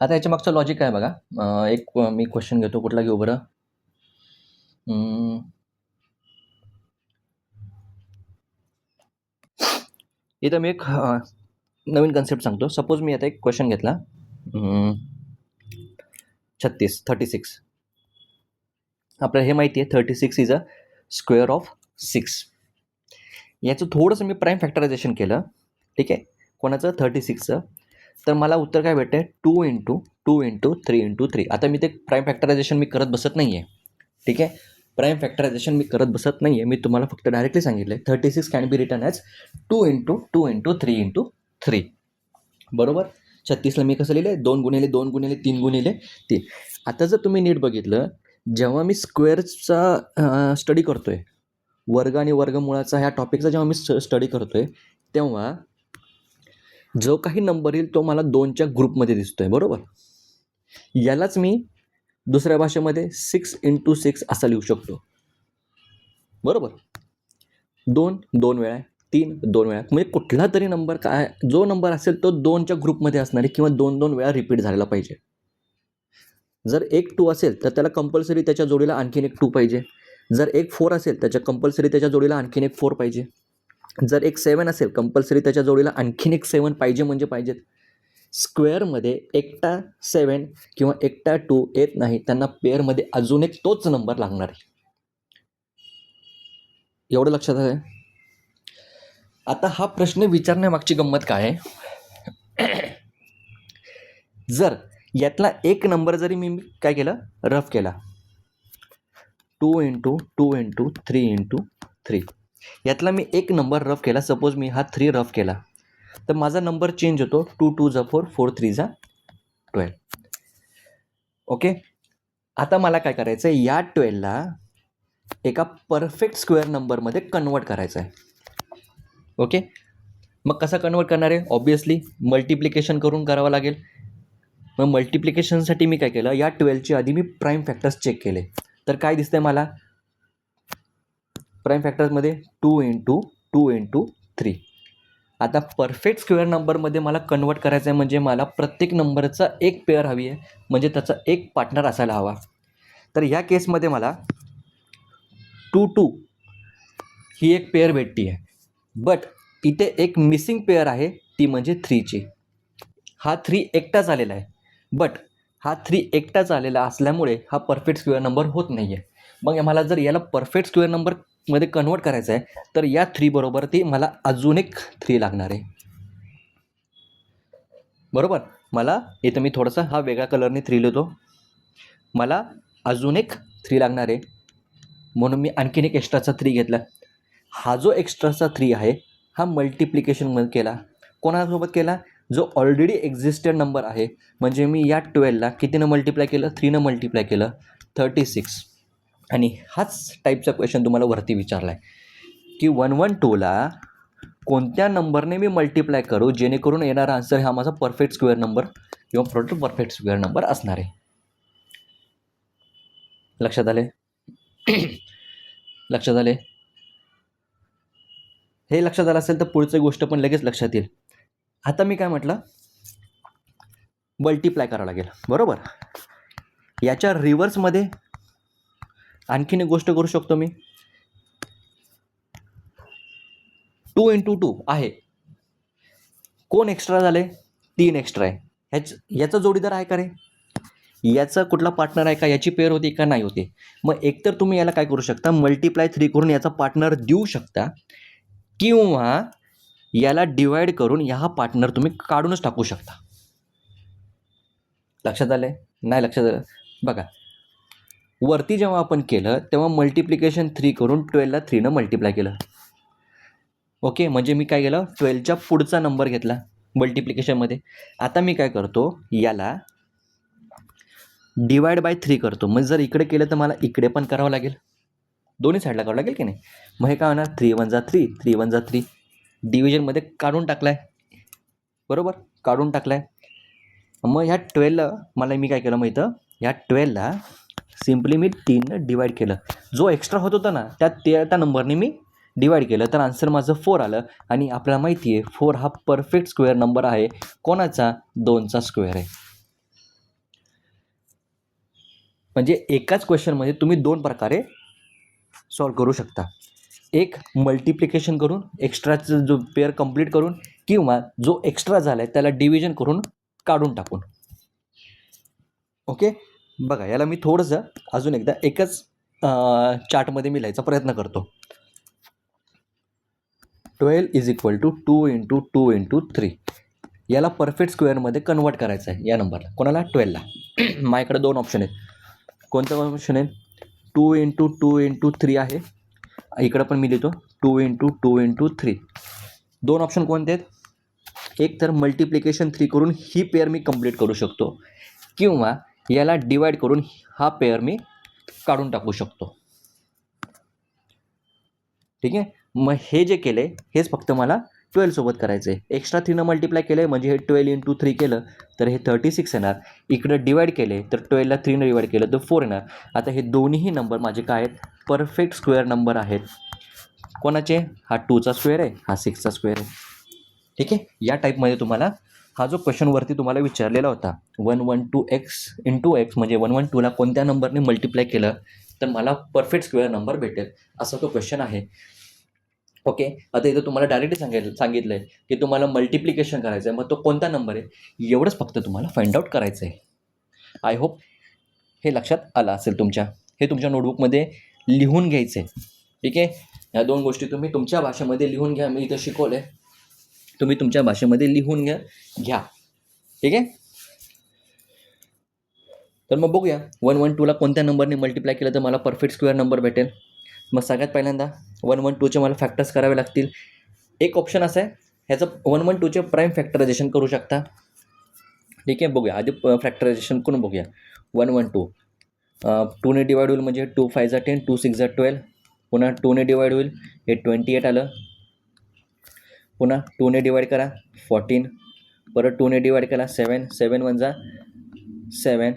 आता याच्या मागचं लॉजिक काय बघा. एक मी क्वेश्चन घेतो. कुठला घेऊ बरं. इथं मी एक नवीन कन्सेप्ट सांगतो. सपोज मी आता एक क्वेश्चन घेतला 36 आपल्याला हे माहिती आहे 36 इज अ स्क्वेअर ऑफ 6. याचं थोडंसं मी प्राईम फॅक्टरायझेशन केलं. ठीक आहे. कोणाचं 36चं तर मला उत्तर काय भेटते 2 इंटू 2 इंटू 3 इंटू 3. आता मी ते प्राईम फॅक्टरायझेशन मी करत बसत नाही आहे, ठीक आहे. प्राईम फॅक्टरायझेशन मी करत बसत नाही आहे, मी तुम्हाला फक्त डायरेक्टली सांगितलं आहे 36 can be return as 2 into 2 into 3 into 3. बरोबर. 36ला मी कसं लिहिलं आहे 2 गुणिले 2 गुणिले 3 गुणिले 3. आता जर तुम्ही नीट बघितलं, जेव्हा मी स्क्वेअरचा स्टडी करतो आहे, वर्ग आणि वर्गमुळाचा ह्या टॉपिकचा जेव्हा मी स्टडी करतो आहे, तेव्हा जो काही नंबर येईल तो मला 2च्या ग्रुपमध्ये दिसतो आहे. बरोबर. यालाच मी दुसऱ्या भाषेमध्ये 6 इंटू 6 असा लिहू शकतो. बरोबर. 2 2 वेळा, 3 2 वेळा, म्हणजे कुठला तरी नंबर काय जो नंबर असेल तो 2च्या ग्रुपमध्ये असणार आहे किंवा 2 2 वेळा रिपीट झालेला पाहिजे. जर एक 2 असेल तर त्याला कंपल्सरी त्याच्या जोडीला आणखीन एक 2 पाहिजे. जर एक 4 असेल त्याच्या कंपल्सरी त्याच्या जोडीला आणखीन एक 4 पाहिजे. जर एक 7 असेल कंपल्सरी त्याच्या जोडीला आणखीन एक 7 पाहिजे म्हणजे पाहिजेत. स्क्वेअरमध्ये एकटा 7 किंवा एकटा 2 येत नाही, त्यांना पेअरमध्ये अजून एक तोच नंबर लागणार आहे. एवढं लक्षात आहे. आता हा प्रश्न विचारण्यामागची गंमत काय आहे, जर यातला एक नंबर जरी मी काय केलं रफ केला 2 इंटू 2 इंटू 3 इंटू 3, यातला मी एक नंबर रफ केला, सपोज मी हा 3 रफ केला, तर माझा नंबर चेंज होतो 2 2 जा 4 4 3 जा 12. ओके. आता मला काय करायचं आहे, या 12ला एका परफेक्ट स्क्वेअर नंबरमध्ये कन्वर्ट करायचं आहे. ओके. मग कसं कन्वर्ट करणार आहे, ऑब्वियसली मल्टिप्लिकेशन करून करावं लागेल. मग मल्टिप्लिकेशनसाठी मी काय केलं, या 12ची आधी मी प्राईम फॅक्टर्स चेक केले, तर काय दिसतंय मला प्राईम फॅक्टर्समध्ये 2 इंटू 2 इंटू 3. आता परफेक्ट स्क्वेअर नंबरमध्ये मला कन्वर्ट करायचं आहे, म्हणजे मला प्रत्येक नंबरचा एक पेअर हवी आहे, म्हणजे त्याचा एक पार्टनर असायला हवा. तर ह्या केसमध्ये मला 2 2 ही एक पेअर भेटती आहे, बट इथे एक मिसिंग पेअर आहे, ती म्हणजे 3ची. हा 3 एकटाच आलेला आहे, बट हा 3 एकटाच आलेला असल्यामुळे हा परफेक्ट स्क्वेअर नंबर होत नाही आहे. मग मला जर याला परफेक्ट स्क्वेअर नंबरमध्ये कन्वर्ट करायचं आहे, तर या 3 बरोबर ती मला अजून एक 3 लागणार आहे. बरोबर. मला इथं मी थोडासा हा वेगळ्या कलरने 3 लिहितो, मला अजून एक 3 लागणार आहे, म्हणून मी आणखीन एक एक्स्ट्राचा 3 घेतला. हा जो एक्स्ट्राचा 3 आहे हा मल्टिप्लिकेशनमध्ये केला. कोणासोबत केला, जो ऑलरेडी एक्झिस्टेड नंबर आहे, म्हणजे मी या 12ला कितीनं मल्टिप्लाय केलं, 3नं मल्टिप्लाय केलं 36. आणि हाच टाईपचा क्वेश्चन तुम्हाला वरती विचारला आहे की 112ला कोणत्या नंबरने मी मल्टिप्लाय करू जेणेकरून येणारा आन्सर हा माझा परफेक्ट स्क्वेअर नंबर किंवा परफेक्ट स्क्वेअर नंबर असणार आहे. लक्षात आले. लक्षात आले. हे लक्षात आलं असेल तर पुढची गोष्ट पण लगेच लक्षात येईल. आता मी काय म्हटलं, मल्टिप्लाय करावं लागेल. बरोबर. याच्या रिव्हर्समध्ये आणखीन एक गोष्ट करू शकतो मी, 2 इंटू 2 आहे, कोण एक्स्ट्रा झाले, 3 एक्स्ट्रा आहे, याचा जोडीदार आहे का रे, याचा कुठला पार्टनर आहे का, याची पेअर होती का नाही होती. मग एकतर तुम्ही याला काय करू शकता, मल्टिप्लाय 3 करून याचा पार्टनर देऊ शकता, किंवा याला डिवाइड करून हा पार्टनर तुम्ही काढूनच टाकू शकता. लक्षात आलं नाही लक्षात आलं. बघा, वरती जेव्हा आपण केलं तेव्हा मल्टिप्लिकेशन 3 करून 12ला 3नं मल्टिप्लाय केलं. ओके. म्हणजे मी काय केलं, 12च्या पुढचा नंबर घेतला मल्टिप्लिकेशनमध्ये. आता मी काय करतो, याला डिवाइड बाय 3 करतो. मग जर इकडे केलं तर मला इकडे पण करावं लागेल, दोन्ही साईडला करावं लागेल की नाही. मग हे काय होणार, 3 1 जा 3 3 1 जा 3, डिव्हिजनमध्ये काढून टाकलाय. बरोबर, काढून टाकलाय. मग ह्या 12ला मला मी काय केलं माहितं, ह्या 12ला सिम्पली मी 3नं डिवाइड केलं. जो एक्स्ट्रा होत होता ना त्या नंबरने मी डिवाइड केलं, तर आन्सर माझं 4 आलं. आणि आपल्याला माहिती आहे 4 हा परफेक्ट स्क्वेअर नंबर आहे. कोणाचा, 2चा स्क्वेअर आहे. म्हणजे एकाच क्वेश्चनमध्ये तुम्ही 2 प्रकारे सॉल्व करू शकता. एक मल्टिप्लिकेशन करून एक्स्ट्राचं जो पेअर कंप्लीट करून, किंवा जो एक्स्ट्रा झाला आहे त्याला डिव्हिजन करून काढून टाकून. ओके. बघा, याला मी थोडंसं अजून एकदा एकच चार्टमध्ये मी लिहायचा प्रयत्न करतो. 12 is equal to 2 into 2 into 3. याला परफेक्ट स्क्वेअरमध्ये कन्वर्ट करायचं आहे या नंबरला. कोणाला? 12ला. माझ्याकडे दोन ऑप्शन आहेत. कोणतं ऑप्शन आहे? 2 × 2 × 3 आहे. इकडं पण मी लिहितो 2 × 2 × 3. दोन ऑप्शन कोणते आहेत? एक तर मल्टिप्लिकेशन 3 करून ही पेअर मी कंप्लीट करू शकतो, किंवा याला डिवाईड करून हा पेअर मी काढून टाकू शकतो. ठीक आहे. मग हे जे केलं आहे हेच फक्त मला 12 सोबत करायचं आहे. एक्स्ट्रा 3 मल्टिप्लाय केलं आहे म्हणजे हे 12 × 3 केलं तर हे 36 येणार. इकडं डिवाईड केले तर 12ला 3 डिवाईड केलं तर 4 येणार. आता हे दोन्हीही नंबर माझे काय आहेत? परफेक्ट स्क्वेअर नंबर आहेत. कोणाचे? हा 2चा स्क्वेअर आहे, हा 6चा स्क्वेअर आहे. ठीक आहे. या टाईपमध्ये तुम्हाला हा जो क्वेश्चनवरती तुम्हाला विचारलेला होता 112x × x म्हणजे 112ला कोणत्या नंबरने मल्टिप्लाय केलं तर मला परफेक्ट स्क्वेअर नंबर भेटेल, असा तो क्वेश्चन आहे. ओके. आता इथं तुम्हाला डायरेक्टली सांगितलं आहे की तुम्हाला मल्टिप्लिकेशन करायचं आहे, मग तो कोणता नंबर आहे एवढंच फक्त तुम्हाला फाइंड आउट करायचं आहे. आय होप हे लक्षात आलं असेल तुमच्या. हे तुमच्या नोटबुकमध्ये लिहून घ्यायचं आहे. ठीक आहे. या दोन गोष्टी तुम्ही तुमच्या भाषेमध्ये लिहून घ्या. मी इथं शिकवलं आहे, तुम्ही तुमच्या भाषेमध्ये लिहून घ्या. ठीक आहे. तर मग बघूया 112ला कोणत्या नंबरने मल्टिप्लाय केलं तर मला परफेक्ट स्क्वेअर नंबर भेटेल. मग सगळ्यात पहिल्यांदा 112चे मला फॅक्टर्स करावे लागतील. एक ऑप्शन असा आहे, ह्याचं 112चे प्राईम फॅक्टरायझेशन करू शकता. ठीक आहे. बघूया आधी फॅक्टरायझेशन करून बघूया. 112 2ने डिवाईड होईल म्हणजे 2 5 10, 2 6 12. पुन्हा 2ने डिवाईड होईल हे 28 आलं. पुन्हा 2ने डिवाईड करा 14. परत 2ने डिवाईड करा 7, 7 1 7.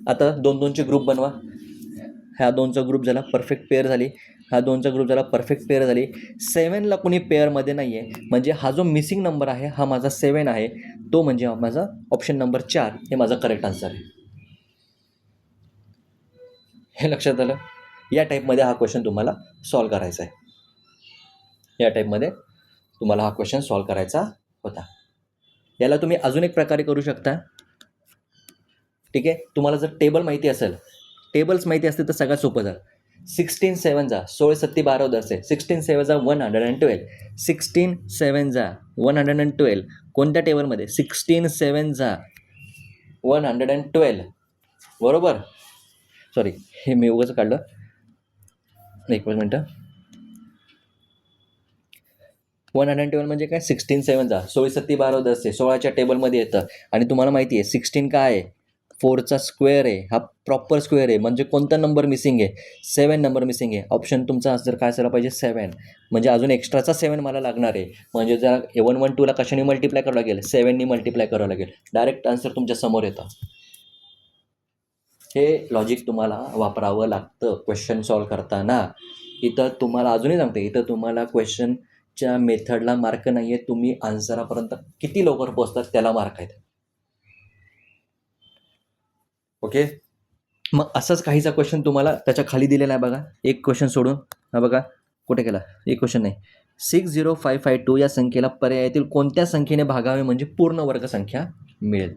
आता 2 2चे ग्रुप बनवा. ह्या 2चा ग्रुप झाला परफेक्ट पेअर झाली, हा 2चा ग्रुप झाला परफेक्ट पेअर झाली. 7ला कोणी पेअरमध्ये नाही आहे म्हणजे हा जो मिसिंग नंबर आहे हा माझा 7 आहे, तो म्हणजे माझा ऑप्शन नंबर 4 हे माझा करेक्ट आन्सर आहे. हे लक्षात आलं. या टाईपमध्ये हा क्वेश्चन तुम्हाला सॉल्व करायचा आहे. या टाईपमध्ये तुम्हाला हा क्वेश्चन सॉल्व करायचा होता. याला तुम्ही अजून एक प्रकारे करू शकता. ठीक आहे. तुम्हाला जर टेबल माहिती असेल, टेबल्स माहिती असते तर सगळ्यात सोपं झालं. 16 7 16 7 12 10 आहे. 16 7 112. 16 7 112 कोणत्या टेबलमध्ये? 16 7 112. बरोबर. सॉरी, हे मी उगाच काढलं. एक मिनटं. 112 म्हणजे काय? 16 7 16 7 12 10 आहे. 16च्या टेबलमध्ये येतं. आणि तुम्हाला माहिती आहे 16 काय आहे? 4चा स्क्वेअर आहे. हा प्रॉपर स्क्वेअर आहे. म्हणजे कोणता नंबर मिसिंग आहे? 7 नंबर मिसिंग आहे. ऑप्शन तुमचा आन्सर काय असायला पाहिजे? 7. म्हणजे अजून एक्स्ट्राचा 7 मला लागणार आहे. म्हणजे जर 112ला कशाने मल्टिप्लाय करावं लागेल? 7नी मल्टिप्लाय करावं लागेल. डायरेक्ट आन्सर तुमच्या समोर येतं. हे लॉजिक तुम्हाला वापरावं लागतं क्वेश्चन सॉल्व करताना. इथं तुम्हाला अजूनही सांगते, इथं तुम्हाला क्वेश्चनच्या मेथडला मार्क नाही आहे, तुम्ही आन्सरापर्यंत किती लवकर पोहोचतात त्याला मार्क आहेत. ओके. मग असंच काहीचा क्वेश्चन तुम्हाला त्याच्या खाली दिलेला आहे बघा. एक क्वेश्चन सोडून हा बघा कुठे गेला. एक क्वेश्चन नाही. 60552 या संख्येला पर्यायातील कोणत्या संख्येने भागावे म्हणजे पूर्ण वर्ग संख्या मिळेल.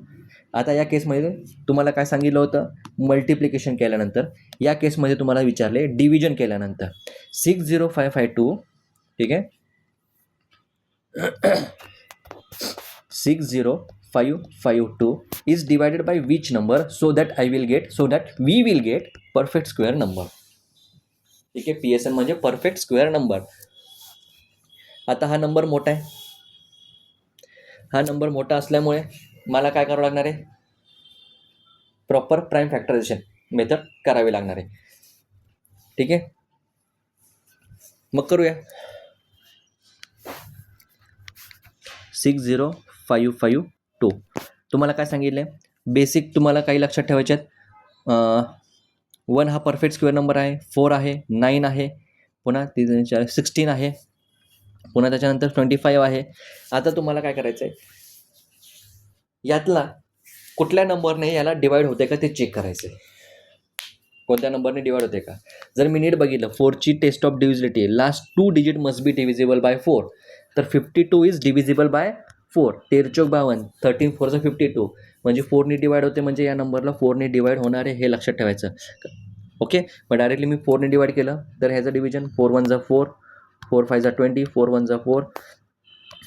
आता या केसमध्ये तुम्हाला काय सांगितलं होतं? मल्टिप्लिकेशन केल्यानंतर. या केसमध्ये तुम्हाला विचारले डिव्हिजन केल्यानंतर. 60552. ठीक आहे. 60552 is divided by which number so that we will get perfect square number. ठीक आहे. PSN म्हणजे परफेक्ट स्क्वेअर नंबर. आता हा नंबर मोठा आहे. हा नंबर मोठा असल्यामुळे मला काय करावं लागणार आहे? प्रॉपर प्राईम फॅक्टरायझेशन मेथड करावी लागणार आहे. ठीक आहे. मग करूया. 60552 तुम्हाला काय सांगितलं आहे? बेसिक तुम्हाला काही लक्षात ठेवायचे आहेत. 1 हा परफेक्ट स्क्वेअर नंबर आहे, 4 आहे, 9 आहे, पुन्हा 16 आहे, पुन्हा त्याच्यानंतर 25 आहे. आता तुम्हाला काय करायचं आहे? यातला कुठल्या नंबरने याला डिवाईड होते का ते चेक करायचं आहे. कोणत्या नंबरने डिवाईड होते का? जर मी नीट बघितलं 4ची test of divisibility last 2 digit must be divisible by 4. तर 52 इज डिव्हिजिबल बाय 4. 13 चौक 52, 13 4 52 म्हणजे 4ने डिवाईड होते म्हणजे या नंबरला 4ने डिवाईड होणार आहे हे लक्षात ठेवायचं. ओके. मग डायरेक्टली मी 4ने डिवाईड केलं तर ह्याचं डिव्हिजन 4 1 4, 4 5 20, 4 1 4,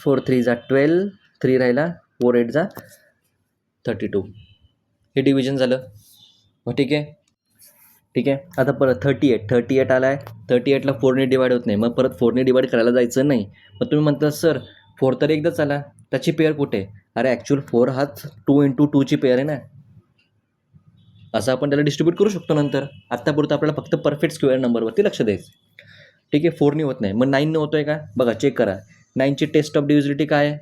4 3 12, 3 राहिला, 4 8 जा 32. हे डिव्हिजन झालं. मग ठीक आहे. आता परत 38 आला आहे. 38ला 4ने डिवाईड होत नाही, मग परत 4ने डिवाईड करायला जायचं नाही. मग तुम्ही म्हणता सर 4 तर एकदाच आला, त्याची पेअर कुठे? अरे ॲक्च्युअल 4 हाच 2 × 2ची पेअर आहे ना. असं आपण त्याला डिस्ट्रीब्यूट करू शकतो नंतर. आत्तापुरतं आपल्याला फक्त परफेक्ट स्क्वेअर नंबरवरती लक्ष द्यायचं. ठीक आहे. 4ने होत नाही, मग 9ने होतोय का बघा, चेक करा. 9ची टेस्ट ऑफ डिव्हिजिबिलिटी काय आहे?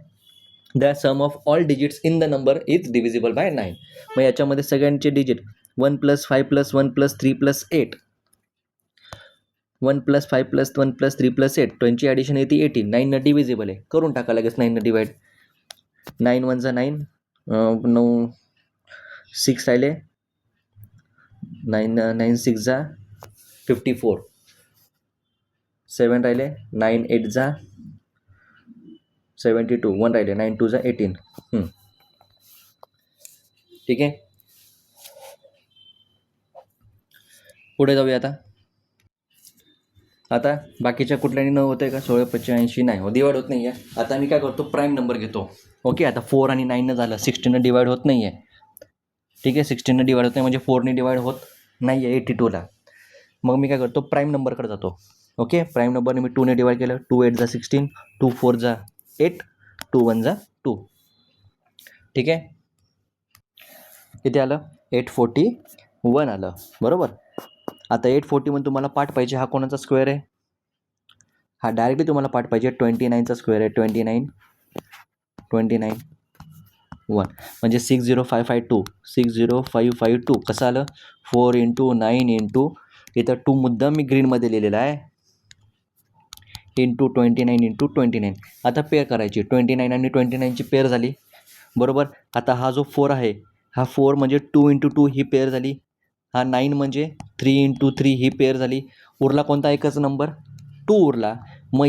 The sum of all digits in the number is divisible by 9. मग याच्यामध्ये सगळ्यांचे डिजिट 1 + 5 + 1 + 3 + 8, 1 + 5 + 1 + 3 + 8, 20ची ॲडिशन येते 18. 9 डिव्हिजिबल आहे, करून टाका लगेच 9 डिवाईड. 9 1 जा 9, 9 6 राहिले, 9 6 जा 54, 7 राहिले, 9 8 जा 72, 1 राहिले, 9 2 जा 18. ठीक आहे. पुढे जाऊया. आता बाकीच्या कुठल्याही न होतं आहे का? 16 85 नाही हो, डिवाईड होत नाही आहे. आता मी काय करतो, प्राईम नंबर घेतो. ओके. आता 4 आणि 9 झालं, 16 डिवाईड होत नाही आहे. ठीक आहे. 16 डिवाईड होत नाही म्हणजे 4ने डिवाईड होत नाही आहे 82ला. मग मी काय करतो, प्राईम नंबरकडे जातो. ओके. प्राईम नंबरने मी 2ने डिवाईड केलं, 2 8 जा 16, 2 4 जा 8, 2 1 जा 2. ठीक आहे. किती आलं? 841 आलं. बरोबर. आता 841 तुम्हाला पार्ट पाहिजे, हा कोणाचा स्क्वेअर आहे? हा डायरेक्टली तुम्हाला पार्ट पाहिजे, 29चा स्क्वेअर आहे. 29 1 म्हणजे 60552, 60552 कसं आलं? 4 × 9 × इथं 2 मुद्दाम मी ग्रीनमध्ये लिहिलेला आहे, इंटू 29 × 29. आता पेअर करायची, 29 आणि 29ची पेअर झाली. बरोबर. आता हा जो 4 आहे, हा 4 म्हणजे 2 × 2 ही पेअर झाली. हा 9 म्हणजे 3 × 3 ही पेअर झाली. उरला कोणता एकच नंबर? 2 उरला. मग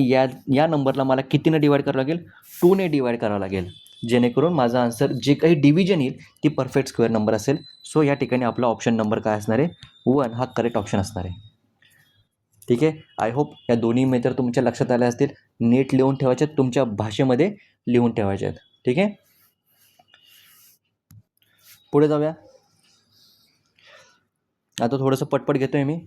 या नंबरला मला कितीने डिवाईड करावं लागेल? 2ने डिवाईड करावं लागेल, जेणेकरून माझा आन्सर जे काही डिव्हिजन येईल ती परफेक्ट स्क्वेअर नंबर असेल. सो या ठिकाणी आपला ऑप्शन नंबर काय असणार आहे? 1 हा करेक्ट ऑप्शन असणार आहे. ठीक आहे. आय होप या दोन्ही मेथड तुमच्या लक्षात आल्या असतील. नीट लिहून ठेवायचे आहेत, तुमच्या भाषेमध्ये लिहून ठेवायचे आहेत. ठीक आहे. पुढे जाऊया. आता थोडंसं पटपट घेतो आहे मी,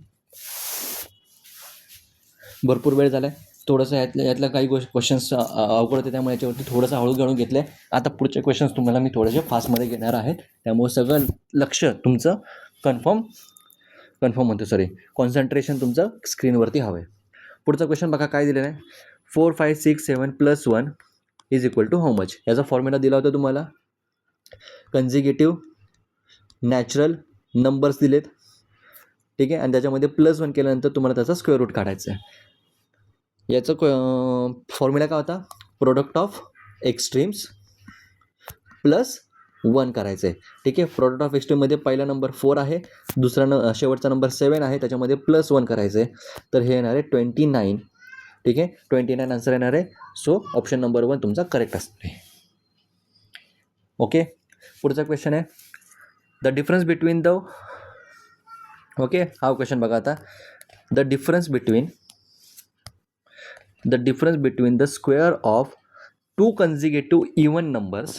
भरपूर वेळ झाला आहे. थोडंसं यातल्या काही क्वेश्चन्स अवघड होते, त्यामुळे याच्यावरती थोडंसं हळू घेऊन घेतलं आहे. आता पुढचे क्वेश्चन्स तुम्हाला मी थोडेसे फास्टमध्ये घेणार आहेत, त्यामुळे सगळं लक्ष तुमचं कॉन्सन्ट्रेशन तुमचं स्क्रीनवरती हवं आहे. पुढचा क्वेश्चन बघा काय दिलेलं आहे. 4 5 6 7 + 1 = हाऊ मच? याचा फॉर्म्युला दिला होता तुम्हाला. कन्झिक्युटिव्ह नॅचरल नंबर्स दिलेत. ठीक आहे. आणि त्याच्यामध्ये +1 केल्यानंतर तुम्हाला त्याचा स्क्वेअर रूट काढायचा आहे. याचं फॉर्म्युला काय होता? प्रोडक्ट ऑफ एक्स्ट्रीम्स +1 करायचं आहे. ठीक आहे. प्रोडक्ट ऑफ एक्स्ट्रीममध्ये पहिला नंबर 4 आहे, दुसरा शेवटचा नंबर 7 आहे, त्याच्यामध्ये +1 करायचं आहे. तर हे येणार आहे 29. ठीक आहे. 29 आन्सर येणार आहे. सो ऑप्शन नंबर 1 तुमचा करेक्ट असणार आहे. ओके. पुढचा क्वेश्चन आहे द डिफरन्स बिटवीन हा क्वेश्चन बघा आता. The difference between the square of 2 consecutive even numbers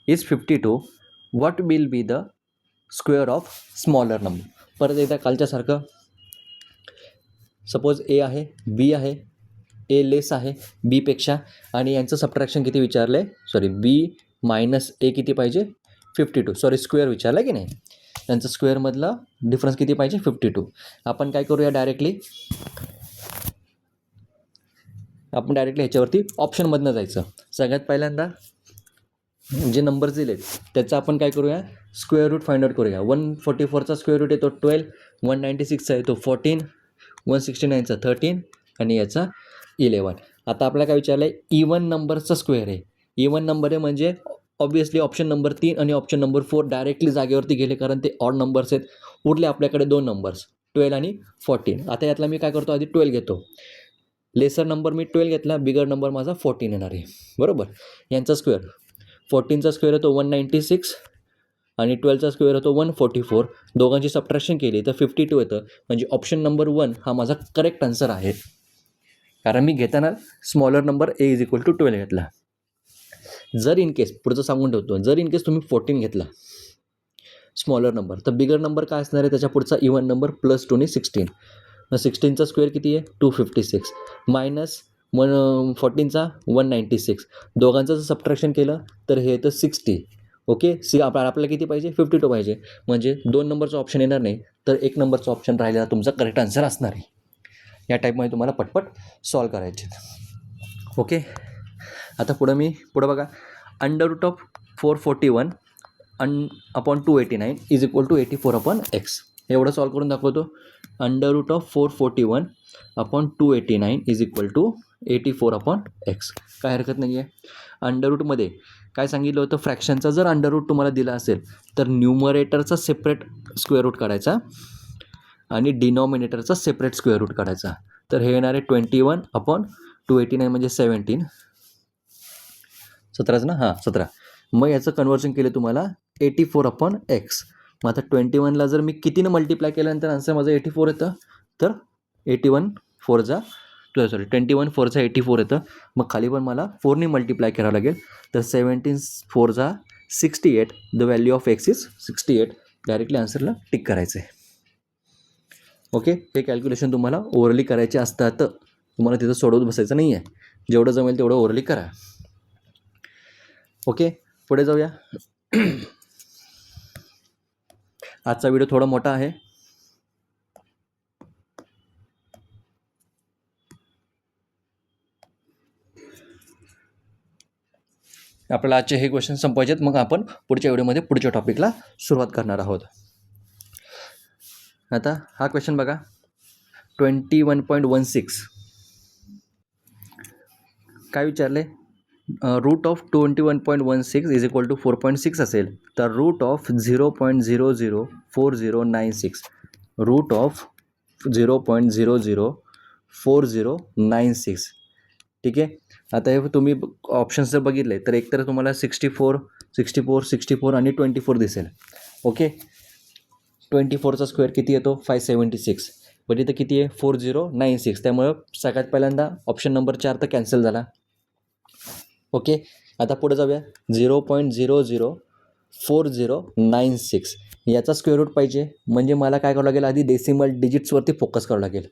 is 52. What will be the square of smaller number? परत एकदा कालच्यासारखं, सपोज ए आहे, बी आहे, ए लेस आहे बी पेक्षा, आणि यांचं सबट्रॅक्शन किती विचारलं आहे? सॉरी, बी मायनस ए किती पाहिजे? 52. स्क्वेअर विचारला की नाही, त्यांचं स्क्वेअरमधला डिफरन्स किती पाहिजे? 52. आपण काय करूया, डायरेक्टली ह्याच्यावरती ऑप्शनमधनं जायचं. सगळ्यात पहिल्यांदा जे नंबर्स दिलेत त्याचं आपण काय करूया, स्क्वेअर रूट फाइंड आउट करूया. 144चा स्क्वेअर रूट येतो 12, 196चा येतो 14, 169चा 13 आणि याचा 11. आता आपल्याला काय विचारलं आहे? इवन नंबरचा स्क्वेअर आहे. इवन नंबर आहे म्हणजे ऑब्वियसली ऑप्शन नंबर 3 आणि ऑप्शन नंबर 4 डायरेक्टली जागेवरती गेले, कारण ते ऑड नंबर्स आहेत. उरले आपल्याकडे 2 नंबर्स, 12 आणि 14. आता यातला मी काय करतो, आधी 12 घेतो. लेसर नंबर मी 12 घेतला, बिगर नंबर माझा 14 येणार आहे. बरोबर. यांचा स्क्वेअर, 14चा स्क्वेअर येतो 196 आणि 12चा स्क्वेअर येतो 144. दोघांची सबट्रॅक्शन केली तर 52 येतं. म्हणजे ऑप्शन नंबर 1 हा माझा करेक्ट आन्सर आहे, कारण मी घेताना स्मॉलर नंबर a = 12 घेतला. जर इन केस पुढचं सांगून ठेवतो, जर इन केस तुम्ही 14 घेतला स्मॉलर नंबर, तर बिगर नंबर काय असणार आहे त्याच्या पुढचा इवन नंबर प्लस 2 ने 16. मग 16चा स्क्वेअर किती आहे 256 मायनस 14चा 196. दोघांचं जर सबट्रॅक्शन केलं तर हे येतं 60. ओके, आपल्याला किती पाहिजे 52 पाहिजे. म्हणजे 2 नंबरचा ऑप्शन येणार नाही, तर 1 नंबरचा ऑप्शन राहिलेला तुमचा करेक्ट आन्सर असणार आहे. या टाईपमध्ये तुम्हाला पटपट सॉल्व करायचे. ओके, आता पुढं बघा. √441 upon 289 is equal to 84/x. एवढं सॉल्व करून दाखवतो. √441 upon 289 is equal to 84/x. काय हरकत नाही आहे. अंडररूटमध्ये काय सांगितलं होतं, फ्रॅक्शनचा जर अंडररूट तुम्हाला दिला असेल तर न्यूमरेटरचा सेपरेट स्क्वेअर रूट काढायचा आणि डिनॉमिनेटरचा सेपरेट स्क्वेअर रूट काढायचा. तर हे येणार आहे 21/289 म्हणजे 17. 17च ना, हां 17. मग याचं कन्वर्जन केलं तुम्हाला 84/x. मग आता 21ला जर मी कितीनं मल्टिप्लाय केल्यानंतर आन्सर माझं 84 येतं, तर 21 4 84 येतं. मग खाली पण मला 4ने मल्टिप्लाय करावं लागेल. तर 17 4 68. The value of x is 68. Directly आन्सरला टिक करायचं आहे. ओके, हे कॅल्क्युलेशन तुम्हाला ओव्हरली करायचे असतात, तुम्हाला तिथं सोडवत बसायचं नाही आहे. जेवढं जमेल तेवढं ओव्हरली करा. ओके, पुढे जाऊया. आजचा व्हिडिओ थोडा मोठा आहे. आपल्याला आजचे हे क्वेश्चन संपवायचे आहेत. मग आपण पुढच्या व्हिडिओमध्ये पुढच्या टॉपिकला सुरुवात करणार आहोत. आता हा क्वेश्चन बघा. 21.16 काय विचारले, root of 21.16 is equal to 4.6 असेल तर रूट ऑफ 0.004096, रूट ऑफ 0.004096. ठीक आहे. आता हे तुम्ही ऑप्शन्स जर बघितले तर एकतर तुम्हाला 64, 64, 64 आणि 24 दिसेल. ओके, 24चा स्क्वेअर किती येतो 576. पण इथं किती आहे 4096. त्यामुळं सगळ्यात पहिल्यांदा ऑप्शन नंबर 4 तर कॅन्सल झाला. ओके, आता पुढे जाऊया. 0.004096 याचा स्क्वेअर रूट पाहिजे. म्हणजे मला काय करावं लागेल, आधी डेसिमल डिजिट्सवरती फोकस करावं लागेल.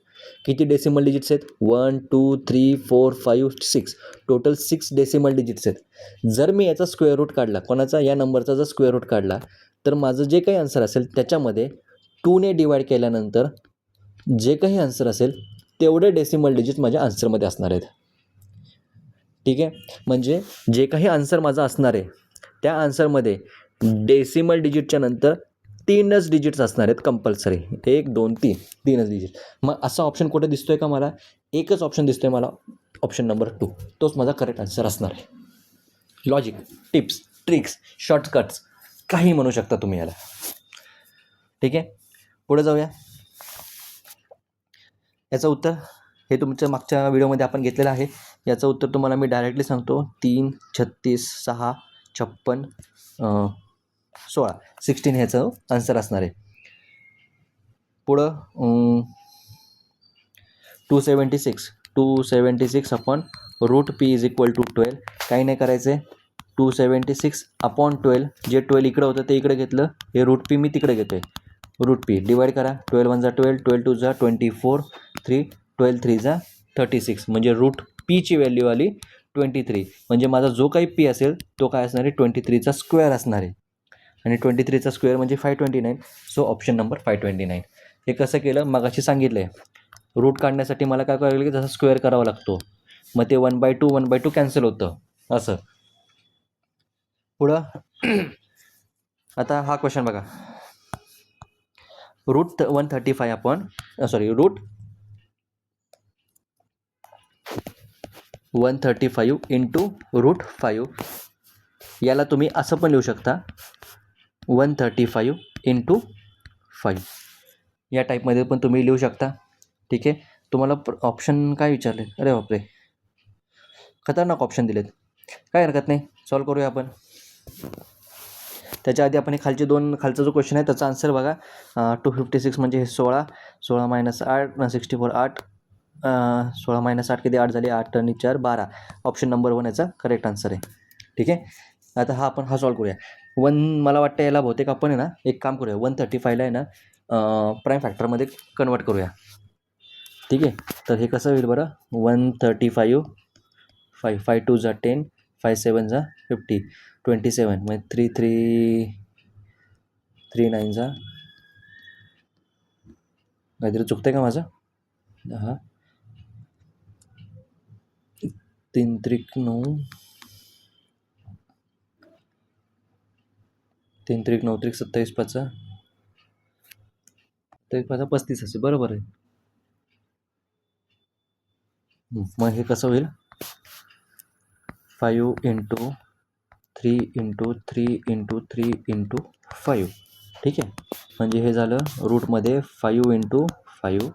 किती डेसिमल डिजिट्स आहेत 1 2 3 4 5 6, टोटल 6 डेसिमल डिजिट्स आहेत. जर मी याचा स्क्वेअर रूट काढला, कोणाचा या नंबरचा जर स्क्वेअर रूट काढला, तर माझं जे काही आन्सर असेल त्याच्यामध्ये 2ने डिवाईड केल्यानंतर जे काही आन्सर असेल तेवढे डेसिमल डिजिट माझ्या आन्सरमध्ये असणार आहेत. ठीक आहे, म्हणजे जे काही आन्सर माझा असणार आहे त्या आन्सरमध्ये डेसिमल डिजिटच्या नंतर 3च डिजिट्स असणार आहेत कंपल्सरी. 1 2 3 3च डिजिट. मग असा ऑप्शन कुठे दिसतोय का मला, एकच ऑप्शन दिसतोय मला, ऑप्शन नंबर 2. तोच माझा करेक्ट आन्सर असणार आहे. लॉजिक, टिप्स, ट्रिक्स, शॉर्टकट्स काही म्हणू शकता तुम्ही याला. ठीक आहे, पुढे जाऊया. याचं उत्तर हे तुमच्या मागच्या व्हिडिओमध्ये आपण घेतलेलं आहे. याचं उत्तर तुम्हाला मी डायरेक्टली सांगतो. 3 36 6 56 16 16 ह्याचं आन्सर असणार आहे. पुढं 276 upon root P is equal to 12. काही नाही करायचं आहे. 276 अपॉन 12, जे 12 इकडं होतं ते इकडे घेतलं, हे रूट पी मी तिकडे घेतो आहे. रूट पी डिवाईड करा. 12 1 12, 12 2 24, 3 12 3 36. म्हणजे रूट पीची व्हॅल्यू आली 23. म्हणजे माझा जो काही पी असेल तो काय असणार आहे 23चा स्क्वेअर असणार आहे. आणि 23चा स्क्वेअर म्हणजे 529. So option number 529. हे कसं केलं मगाशी सांगितलं आहे. रूट काढण्यासाठी मला काय करावं लागेल, जसं स्क्वेअर करावा लागतो. मग ते 1/2 कॅन्सल होतं असं. पुढं आता हा क्वेश्चन बघा. Root 135 upon root 135 into root 5. याला तुम्ही असं पण लिहू शकता 135 इंटू 5. या टाईपमध्ये पण तुम्ही लिहू शकता. ठीक आहे, तुम्हाला ऑप्शन काय विचारले, अरे बापरे खतरनाक ऑप्शन दिलेत. काय हरकत नाही, सॉल्व करूया आपण. त्याच्या आधी आपण हे खालचा जो क्वेश्चन आहे त्याचा आन्सर बघा. 256 म्हणजे हे 16, 16 मायनस 8 64 8, 16 मायनस 8 किती 8 झाली, 8 आणि 4 12. ऑप्शन नंबर 1 याचा करेक्ट आन्सर आहे. ठीक आहे. आता हा सॉल्व करूया. मला वाटतं याला बहुतेक आपण आहे ना एक काम करूया, 135ला आहे ना प्राईम फॅक्टरमध्ये कन्वर्ट करूया. ठीक आहे. तर हे कसं होईल बरं, 135 5 2 जा 10 5 7 जा 50 27 म्हणजे 3 9 जा काहीतरी चुकतंय का माझं. हा 3 त्रिक 9 3 त्रिक 9 त्रिक 27 5 35 असे बरोबर आहे. मग हे कसं होईल, 5 × 3 × 3 × 3 × 5. ठीक आहे. म्हणजे हे झालं रूटमध्ये 5 × 5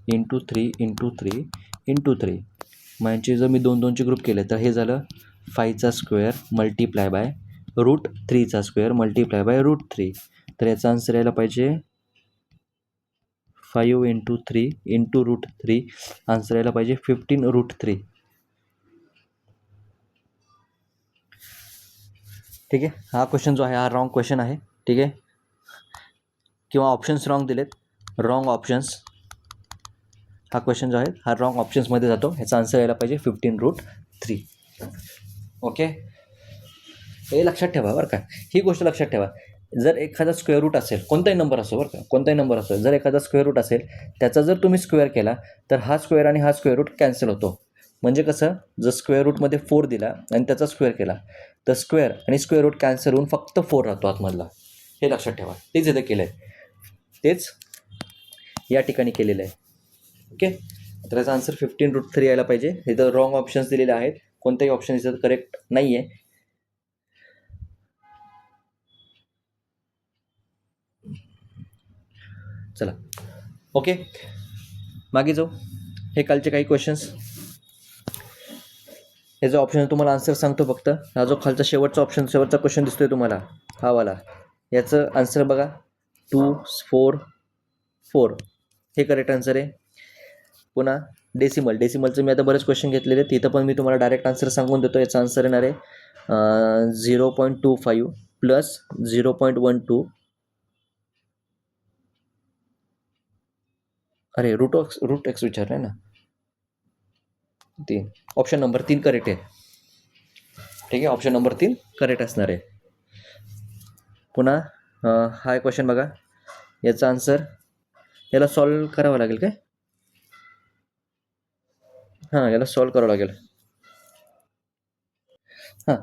× 3 × 3 × 3. मग यांचे जर मी 2 ग्रुप केले तर हे झालं 5चा स्क्वेअर मल्टिप्लाय बाय √3चा स्क्वेअर मल्टिप्लाय बाय √3. तर याचा आन्सर यायला पाहिजे 5 × 3 × √3. आन्सर यायला पाहिजे 15√3. ठीक आहे. हा क्वेश्चन जो आहे हा रॉंग क्वेश्चन आहे. ठीक आहे. किंवा ऑप्शन्स रॉंग दिलेत, रॉंग ऑप्शन्स. हा क्वेश्चन जो आहे हा रॉंग ऑप्शन्समध्ये जातो. ह्याचा आन्सर यायला पाहिजे 15√3. ओके. हे लक्षात ठेवा बरं का, ही गोष्ट लक्षात ठेवा. जर एखादा स्क्वेअर रूट असेल, कोणताही नंबर असो बरं का, कोणताही नंबर असो, जर एखादा स्क्वेअर रूट असेल त्याचा जर तुम्ही स्क्वेअर केला तर हा स्क्वेअर आणि हा स्क्वेअर रूट कॅन्सल होतो. म्हणजे कसं, जर स्क्वेअर रूटमध्ये 4 दिला आणि त्याचा स्क्वेअर केला तर स्क्वेअर आणि स्क्वेअर रूट कॅन्सल होऊन फक्त 4 राहतो आतमधला. हे लक्षात ठेवा. तेच इथं केलं आहे, तेच या ठिकाणी केलेलं आहे. ओके. तर याचा आन्सर 15√3 यायला पाहिजे. इथं रॉंग ऑप्शन्स दिलेले आहेत, कोणताही ऑप्शन इथं करेक्ट नाही आहे. चला ओके मागे जाऊ. हे कालचे काही क्वेश्चन्स, हे जो ऑप्शन तुम्हाला आन्सर सांगतो फक्त. हा जो खालचा शेवटचा क्वेश्चन दिसतोय तुम्हाला, हा वाला, याचं आन्सर बघा 2 4 4. हे करेक्ट आन्सर आहे. पुन्हा डेसिमलचं मी आता बरेच क्वेश्चन घेतलेले आहेत, तिथं पण मी तुम्हाला डायरेक्ट आन्सर सांगून देतो. याचा आन्सर येणार आहे 0.25 प्लस 0.12. अरे रूट एक्स विचारलं आहे ना. 3, ऑप्शन नंबर 3 करेक्ट आहे. ठीक आहे. ऑप्शन नंबर 3 करेक्ट असणार आहे. पुन्हा हा क्वेश्चन बघा, याचा आन्सर याला सॉल्व करावं लागेल काय. हां, याला सॉल्व करावं लागेल. हां,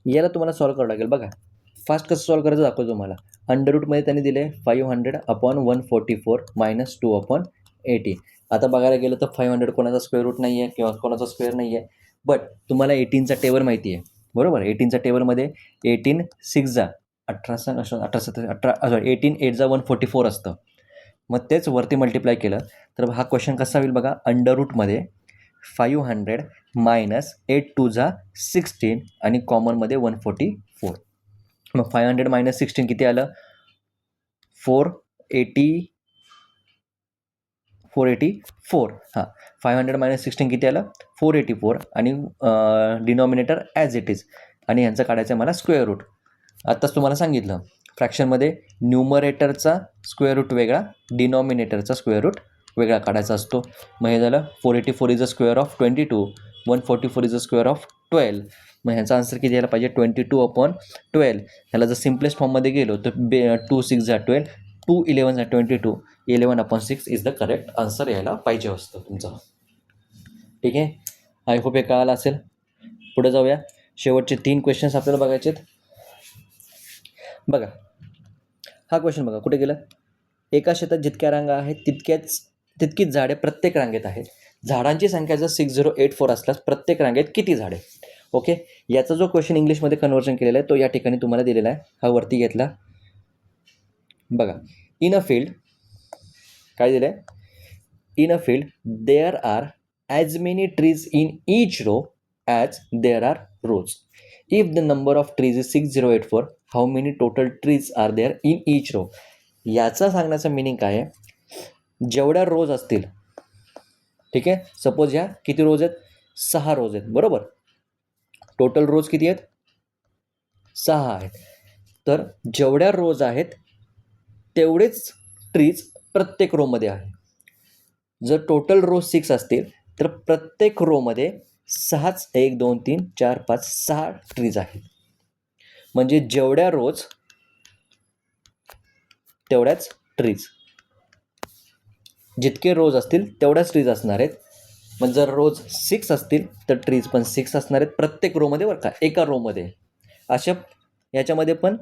याला तुम्हाला सॉल्व करावं लागेल. बघा फास्ट कसं सॉल्व करायचं दाखवतो तुम्हाला. अंडररूटमध्ये त्यांनी दिले 500/144 - 2/80. आता बघायला गेलं तर 500 कोणाचा स्क्वेअर रूट नाही आहे किंवा कोणाचा स्क्वेअर नाही आहे. बट तुम्हाला 18चा टेबल माहिती आहे बरोबर. 18च्या टेबलमध्ये 18 6 जा 18 18 17 18 18 8 जा 144 असतं. मग तेच वरती मल्टिप्लाय केलं तर हा क्वेश्चन कसा होईल बघा. अंडररूटमध्ये 500 - 8 2 जा 16 आणि कॉमनमध्ये 144. मग 500 - 16 किती आलं, 484. हां, 500 - 16 किती आलं, 484. आणि डिनॉमिनेटर ॲज इट इज, आणि यांचं काढायचं आहे मला स्क्वेअर रूट. आत्ताच तुम्हाला सांगितलं फ्रॅक्शनमध्ये न्यूमरेटरचा स्क्वेअर रूट वेगळा, डिनॉमिनेटरचा स्क्वेअर रूट वेगळा काढायचा असतो. मग हे झालं 484 is a square of 22, 144 is a square of 12. मग ह्याचा आन्सर किती यायला पाहिजे 22/12. ह्याला जर सिम्पलेस्ट फॉर्ममध्ये गेलो तर 2 6 जा 12, 2 11 जा 22, 11/6 इज द करेक्ट आन्सर यायला पाहिजे असतं तुमचं. ठीक आहे. आय होप हे कळालं असेल. पुढे जाऊया. शेवटचे 3 क्वेश्चन्स आपल्याला बघायचे आहेत. बघा हा क्वेश्चन बघा कुठे गेला. एका शेतात जितक्या रांगा आहेत तितकीच झाडे प्रत्येक रांगेत आहेत. झाडांची संख्या जर 6084 असल्यास प्रत्येक रांगेत किती झाडे. ओके. याचा जो क्वेश्चन इंग्लिशमध्ये कन्वर्जन केलेला आहे तो या ठिकाणी तुम्हाला दिलेला आहे. हा वरती घेतला बघा. इन अ फील्ड काय दिलं आहे, in a field there are as many trees in each row as there are rows. If the number of trees is 6084, how many total trees are there in each row. याचा सांगण्याचं मिनिंग काय आहे, जेवढ्या रोज असतील, ठीक आहे, सपोज ह्या किती रोज आहेत, 6 रोज आहेत बरोबर. टोटल रोज किती आहेत 6 आहेत. तर जेवढ्या रोज आहेत तेवढेच ट्रीज प्रत्येक रोमध्ये आहे. जर टोटल रो 6 असतील तर प्रत्येक रोमध्ये 6च 1 2 3 4 5 6 ट्रीज आहेत. म्हणजे जेवढ्या रोज तेवढ्याच ट्रीज. जितके रोज असतील तेवढ्याच ट्रीज असणार आहेत. मग जर रोज 6 असतील तर ट्रीज पण 6 असणार आहेत प्रत्येक रोमध्ये बरं का, एका रोमध्ये. अशा याच्यामध्ये पण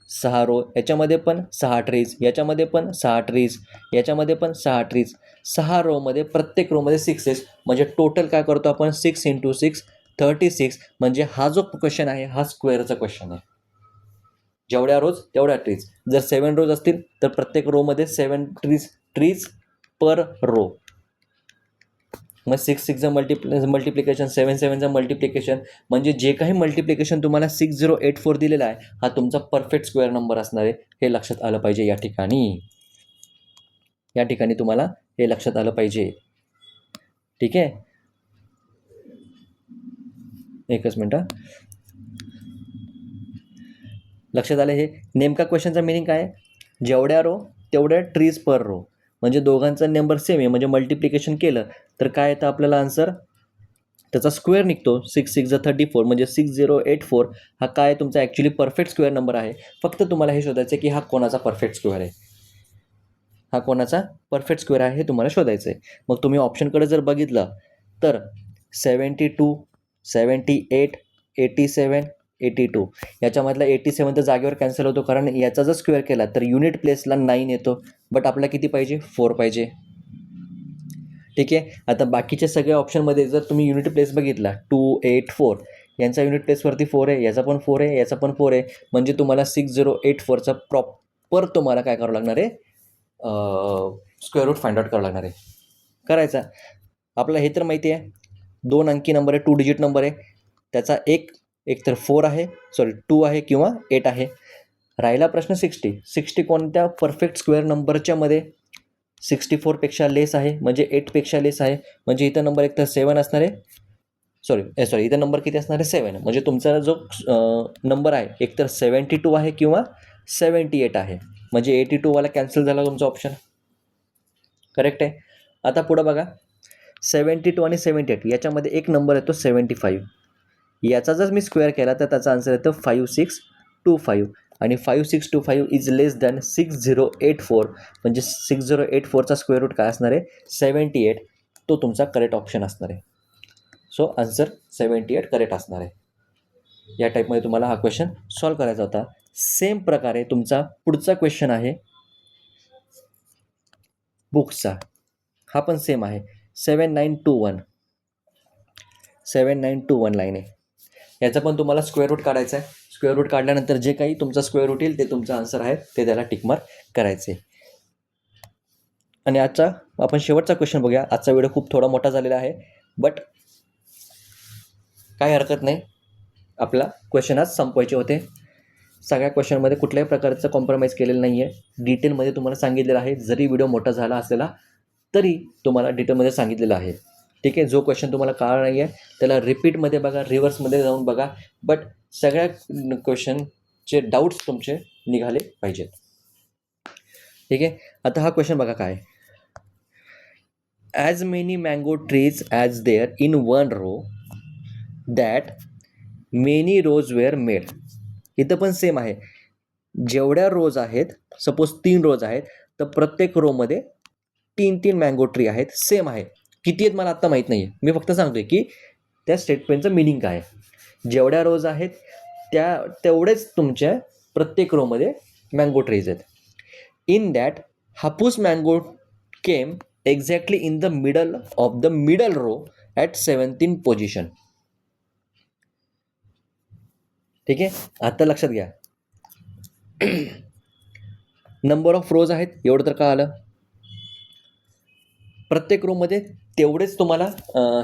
6 रो, याच्यामध्ये पण 6 ट्रीज, याच्यामध्ये पण 6 ट्रीज, याच्यामध्ये पण 6 ट्रीज. 6 रोमध्ये प्रत्येक रोमध्ये 6 म्हणजे टोटल काय करतो आपण 6 × 6 36. म्हणजे हा जो क्वेश्चन आहे हा स्क्वेअरचा क्वेश्चन आहे. जेवढ्या रोज तेवढ्या ट्रीज. जर 7 रोज असतील तर प्रत्येक रोमध्ये 7 ट्रीज पर रो. मग 6 6चं मल्टिप्लिकेशन, 7 7चं मल्टिप्लिकेशन, म्हणजे जे काही मल्टिप्लिकेशन तुम्हाला 6084 दिलेला आहे हा तुमचा परफेक्ट स्क्वेअर नंबर असणार आहे. हे लक्षात आलं पाहिजे या ठिकाणी. या ठिकाणी तुम्हाला हे लक्षात आलं पाहिजे. ठीक आहे, एकच मिनटं. लक्षात आलं. हे नेमका क्वेश्चनचा मिनिंग काय आहे? जेवढ्या रो तेवढ्या ट्रीज पर रो. म्हणजे दोघांचा नंबर सेम आहे, म्हणजे मल्टिप्लिकेशन केलं तर काय येतं आपल्याला आन्सर, त्याचा स्क्वेअर निघतो. 6 6 34 म्हणजे 6084 हा काय तुमचा ॲक्च्युली परफेक्ट स्क्वेअर नंबर आहे. फक्त तुम्हाला हे शोधायचं आहे की हा कोणाचा परफेक्ट स्क्वेअर आहे. हा कोणाचा परफेक्ट स्क्वेअर आहे हे तुम्हाला शोधायचं आहे. मग तुम्ही ऑप्शनकडे जर बघितलं तर 72 78 87 82 याच्यामधला 87 तर जागेवर कॅन्सल होतो, कारण याचा जर स्क्वेअर केला तर युनिट प्लेसला 9 येतो. बट आपल्याला किती पाहिजे? 4 पाहिजे. ठीक आहे. आता बाकीच्या सगळ्या ऑप्शनमध्ये जर तुम्ही युनिट प्लेस बघितला 2 8 4 यांचा युनिट प्लेसवरती 4 आहे, याचा पण 4 आहे, याचा पण 4 आहे. म्हणजे तुम्हाला 6084चा प्रॉपर तुम्हाला काय करावं लागणार आहे, स्क्वेअर रूट फाइंड आउट करावं लागणार आहे. करायचा आपल्याला हे तर माहिती आहे 2 अंकी नंबर आहे, 2 डिजिट नंबर आहे. त्याचा एक तर 4 आहे, 2 आहे किंवा 8 आहे. राहिला प्रश्न 60 कोणत्या परफेक्ट स्क्वेअर नंबरच्या मध्ये 64पेक्षा लेस आहे, म्हणजे 8पेक्षा लेस आहे. म्हणजे इथं नंबर एक तर 7 असणार आहे. इथं नंबर किती असणार आहे? 7. म्हणजे तुमचा जो नंबर आहे एक तर 72 आहे किंवा 78 आहे. म्हणजे 82वाला कॅन्सल झाला तुमचा ऑप्शन. करेक्ट आहे. आता पुढं बघा 72 आणि 78 याच्यामध्ये एक नंबर येतो 75. याचा जर मी स्क्वेअर केला तर त्याचा आन्सर येतो 5625. आणि 5625 इज लेस दॅन 6084. म्हणजे 6084चा स्क्वेअर रूट काय असणार आहे? 78. तो तुमचा करेक्ट ऑप्शन असणार आहे. सो आन्सर 78 करेक्ट असणार आहे. या टाईपमध्ये तुम्हाला हा क्वेश्चन सॉल्व करायचा होता. सेम प्रकारे तुमचा पुढचा क्वेश्चन आहे बुक्सचा. हा पण सेम आहे. 7921 लाईन आहे. याचा पण तुम्हाला स्क्वेअर रूट काढायचा आहे. स्क्वेअर रूट काढल्यानंतर जे काही तुमचा स्क्वेअर रूट येईल ते तुमचा आन्सर आहे, ते त्याला टिकमार्क करायचे. आणि आजचा आपण शेवटचा क्वेश्चन बघूया. आजचा व्हिडिओ खूप थोडा मोठा झालेला आहे, बट काही हरकत नाही. आपला क्वेश्चन आज संपवायचे होते. सगळ्या क्वेश्चनमध्ये कुठल्याही प्रकारचं कॉम्प्रोमाइज केलेलं नाही आहे. डिटेलमध्ये तुम्हाला सांगितलेलं आहे. जरी व्हिडिओ मोठा झाला असलेला तरी तुम्हाला डिटेलमध्ये सांगितलेलं आहे. ठीक आहे. जो क्वेश्चन तुम्हाला कळला नाही आहे त्याला रिपीटमध्ये बघा, रिव्हर्समध्ये जाऊन बघा. बट सगळ्या क्वेश्चनचे डाऊट्स तुमचे निघाले पाहिजेत. ठीक आहे. आता हा क्वेश्चन बघा काय. As many mango trees as there in one row that many rows were made. इथं पण सेम आहे. जेवढ्या रोज आहेत, सपोज 3 रोज आहेत, तर प्रत्येक रोमध्ये 3 मँगो ट्री आहेत. सेम आहे. किती आहेत मला आत्ता माहीत नाही आहे. मी फक्त सांगतोय की त्या स्टेटमेंटचं मिनिंग काय आहे. जेवढ्या रोज आहेत तेवढेच तुमच्या प्रत्येक रोमध्ये मँगो ट्रीज आहेत. In that Hapus mango came exactly in the middle of the middle row at 17 position. ठीक आहे. आता लक्षात घ्या. नंबर ऑफ रोज आहेत एवढं तर का आलं. प्रत्येक रोमध्ये तेवढेच तुम्हाला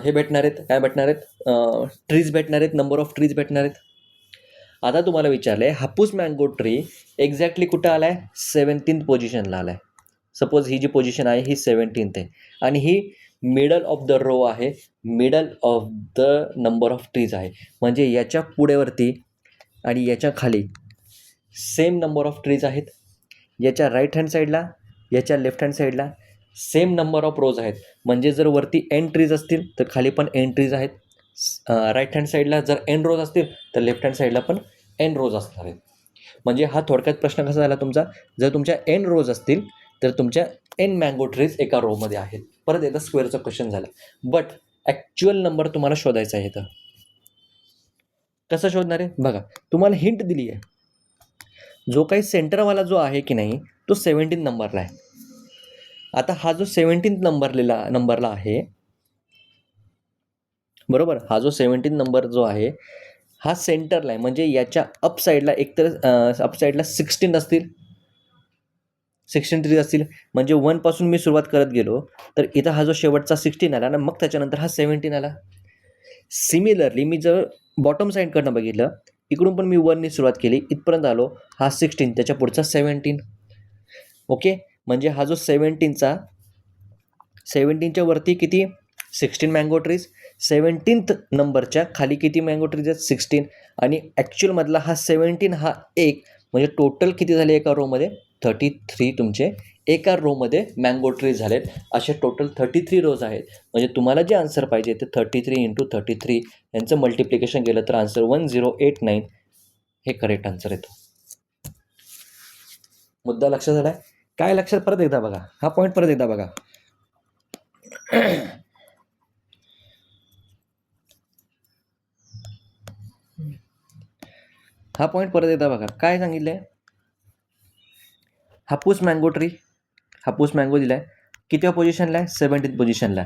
हे भेटणार आहेत. काय भेटणार आहेत? ट्रीज भेटणार आहेत. नंबर ऑफ ट्रीज भेटणार आहेत. आता तुम्हाला विचारलं आहे हापूस मँगो ट्री एक्झॅक्टली कुठं आला आहे? 17th पोझिशनला आला आहे. सपोज ही जी पोझिशन आहे ही 17th आहे आणि ही मिडल ऑफ द रो आहे, middle of the number of trees आहे. म्हणजे याच्या पुढेवरती आणि याच्या खाली सेम नंबर ऑफ ट्रीज आहेत. याच्या राईट हँड साईडला, याच्या लेफ्ट हँड साईडला सेम नंबर ऑफ रोज आहेत. म्हणजे जर वरती एन ट्रीज असतील तर खाली पण एन ट्रीज आहेत. राईट हँड साईडला जर एन रोज असतील तर लेफ्ट हँड साईडला पण एन रोज असणार आहेत. म्हणजे हा थोडक्यात प्रश्न कसा झाला तुमचा, जर तुमच्या एन रोज असतील तर तुमच्या एन मँगो ट्रीज एका रोमध्ये आहेत. परत एकदा स्क्वेअरचा क्वेश्चन झाला. बट ॲक्च्युअल नंबर तुम्हाला शोधायचा आहे. तर कसं शोधणार आहे बघा, तुम्हाला हिंट दिली आहे. जो काही सेंटरवाला जो आहे की नाही तो 17 नंबरला आहे. आता हा जो 17 नंबरला आहे बरोबर, हा जो 17 नंबर जो आहे हा सेंटरला आहे. म्हणजे याच्या अप साईडला एकतर अप साईडला 16 असतील, 16 ट्रीज असतील. म्हणजे 1 पासून मी सुरुवात करत गेलो तर इथं हा जो शेवटचा 16 आला ना, मग त्याच्यानंतर हा 17 आला. सिमिलरली मी जर बॉटम साईडकडनं बघितलं, इकडून पण मी 1 ने सुरुवात केली, इथपर्यंत आलो, हा 16, त्याच्या पुढचा 17. ओके, म्हणजे हा जो 17च्या वरती किती 16 मँगो ट्रीज, 17th नंबरच्या खाली किती मँगो ट्रीज आहेत 16. आणि ॲक्च्युअलमधला हा 17 हा एक, म्हणजे टोटल किती झाले एका रोमध्ये 33 तुमचे एका रोमध्ये मँगो ट्रीज झालेत. असे टोटल 33 रोज आहेत. म्हणजे तुम्हाला जे आन्सर पाहिजे ते 33 × 33 यांचं मल्टिप्लिकेशन केलं तर आन्सर 1089 हे करेक्ट आन्सर येतो. मुद्दा लक्षात झाला आहे काय? लक्षात परत एकदा बघा, हा पॉईंट परत एकदा बघा. हा पॉईंट परत एकदा बघा, काय सांगितलंय? हापूस मँगो ट्री, हापूस मँगो दिलाय, कितव्या पोझिशनला आहे 17th पोझिशनला.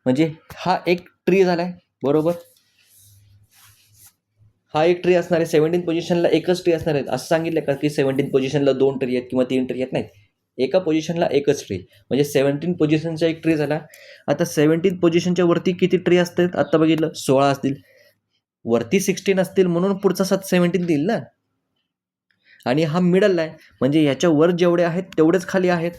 म्हणजे हा एक ट्री झालाय बरोबर, हा एक ट्री असणार आहे. 17th पोझिशनला एकच ट्री असणार आहे. असं सांगितलं का की 17th पोझिशनला 2 ट्री आहेत किंवा 3 ट्री आहेत? नाही, एका पोझिशनला एकच ट्री. म्हणजे 17 पोझिशनचा एक ट्री झाला. आता 17 पोझिशनच्या वरती किती ट्री असतात? आत्ता बघितलं 16 असतील, वरती 16 असतील म्हणून पुढचा 17 देईल ना. आणि हा मिडलला आहे म्हणजे याच्या वर जेवढे आहेत तेवढेच खाली आहेत.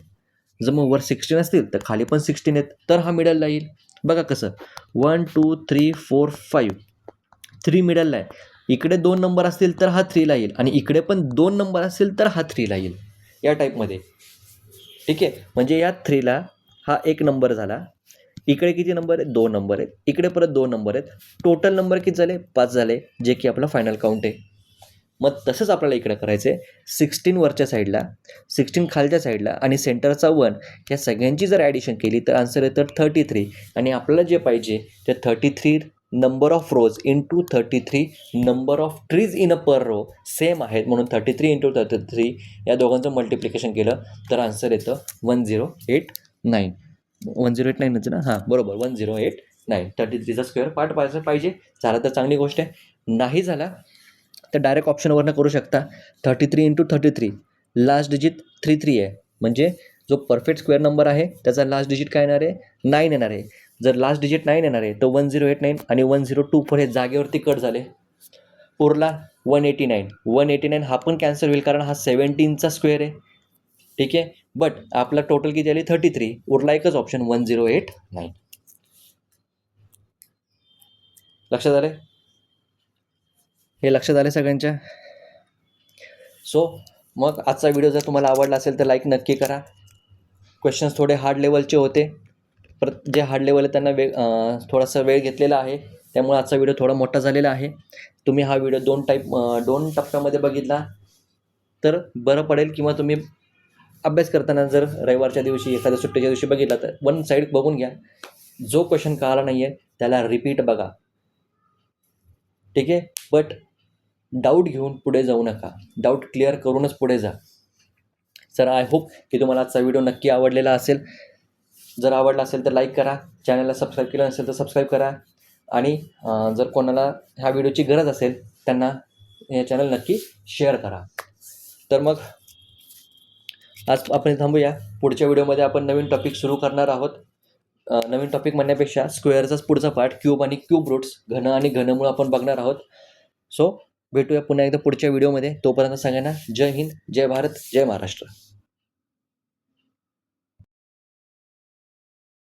जर मग वर 16 असतील तर खाली पण 16 आहेत, तर हा मिडलला येईल. बघा कसं 1 2 3 4 5, 3 मिडलला आहे. इकडे 2 नंबर असतील तर हा 3ला येईल आणि इकडे पण 2 नंबर असतील तर हा 3ला येईल, या टाईपमध्ये. ठीक आहे, म्हणजे या 3ला हा 1 नंबर झाला. इकडे किती नंबर आहेत? 2 नंबर आहेत. इकडे परत 2 नंबर आहेत. टोटल नंबर किती झाले? 5 झाले, जे की आपला फायनल काउंट आहे. मग तसंच आपल्याला इकडे करायचं आहे. 16 वरच्या साईडला, 16 खालच्या साईडला आणि सेंटरचा 1 या सगळ्यांची जर ॲडिशन केली तर आन्सर येतं 33. आणि आपल्याला जे पाहिजे ते 33 number of rows into 33 number of trees in a per row same आहेत. म्हणून 33 × 33 या दोघांचं मल्टिप्लिकेशन केलं तर आन्सर येतं 1089. 1089 ना, हां बरोबर 1089. 33चा स्क्वेअर पार्ट पाहिजे. झाला तर चांगली गोष्ट आहे, नाही झाला तर डायरेक्ट ऑप्शनवरनं करू शकता. 33 × 33 लास्ट डिजिट 33 आहे. म्हणजे जो परफेक्ट स्क्वेअर नंबर आहे त्याचा लास्ट डिजिट काय येणार आहे? 9 येणार आहे. जर लास्ट डिजिट 9 येणार आहे तर 1089 आणि 1024 हे जागेवरती कट झाले. उरला 189. 189 हा पण कॅन्सल होईल कारण हा 17चा स्क्वेअर आहे. ठीक आहे, बट आपला टोटल किती आली 33. उरला एकच ऑप्शन 1089. लक्षात आलं? हे लक्षात आलं सगळ्यांच्या? सो मग आजचा व्हिडिओ जर तुम्हाला आवडला असेल तर लाईक नक्की करा. क्वेश्चन्स थोडे हार्ड लेवलचे होते, परत जे हार्ड लेवल आहे त्यांना थोडासा वेळ घेतलेला आहे, त्यामुळे आजचा व्हिडिओ थोडा मोठा झालेला आहे. तुम्ही हा व्हिडिओ 2 टप्प्यामध्ये बघितला तर बरं पडेल, किंवा तुम्ही अभ्यास करताना जर रविवारच्या दिवशी एखाद्या सुट्टीच्या दिवशी बघितला तर 1 साईड बघून घ्या. जो क्वेश्चन कळाला नाही आहे त्याला रिपीट बघा. ठीक आहे, बट डाऊट घेऊन पुढे जाऊ नका, डाऊट क्लिअर करूनच पुढे जा. सर आय होप की तुम्हाला आजचा व्हिडिओ नक्की आवडलेला असेल. जर आवडला असेल तर लाईक करा, चॅनलला सबस्क्राईब केलं नसेल तर सबस्क्राईब करा, आणि जर कोणाला ह्या व्हिडिओची गरज असेल त्यांना हे चॅनल नक्की शेअर करा. तर मग आज आपण थांबूया. पुढच्या व्हिडिओमध्ये आपण नवीन टॉपिक सुरू करणार आहोत. नवीन टॉपिक म्हणण्यापेक्षा स्क्वेअरचाच पुढचा पार्ट क्यूब आणि क्यूब रूट्स, घन आणि घनमूळ आपण बघणार आहोत. सो भेटूया पुन्हा एकदा पुढच्या व्हिडिओमध्ये. तोपर्यंत सगळ्यांना जय हिंद, जय भारत, जय महाराष्ट्र.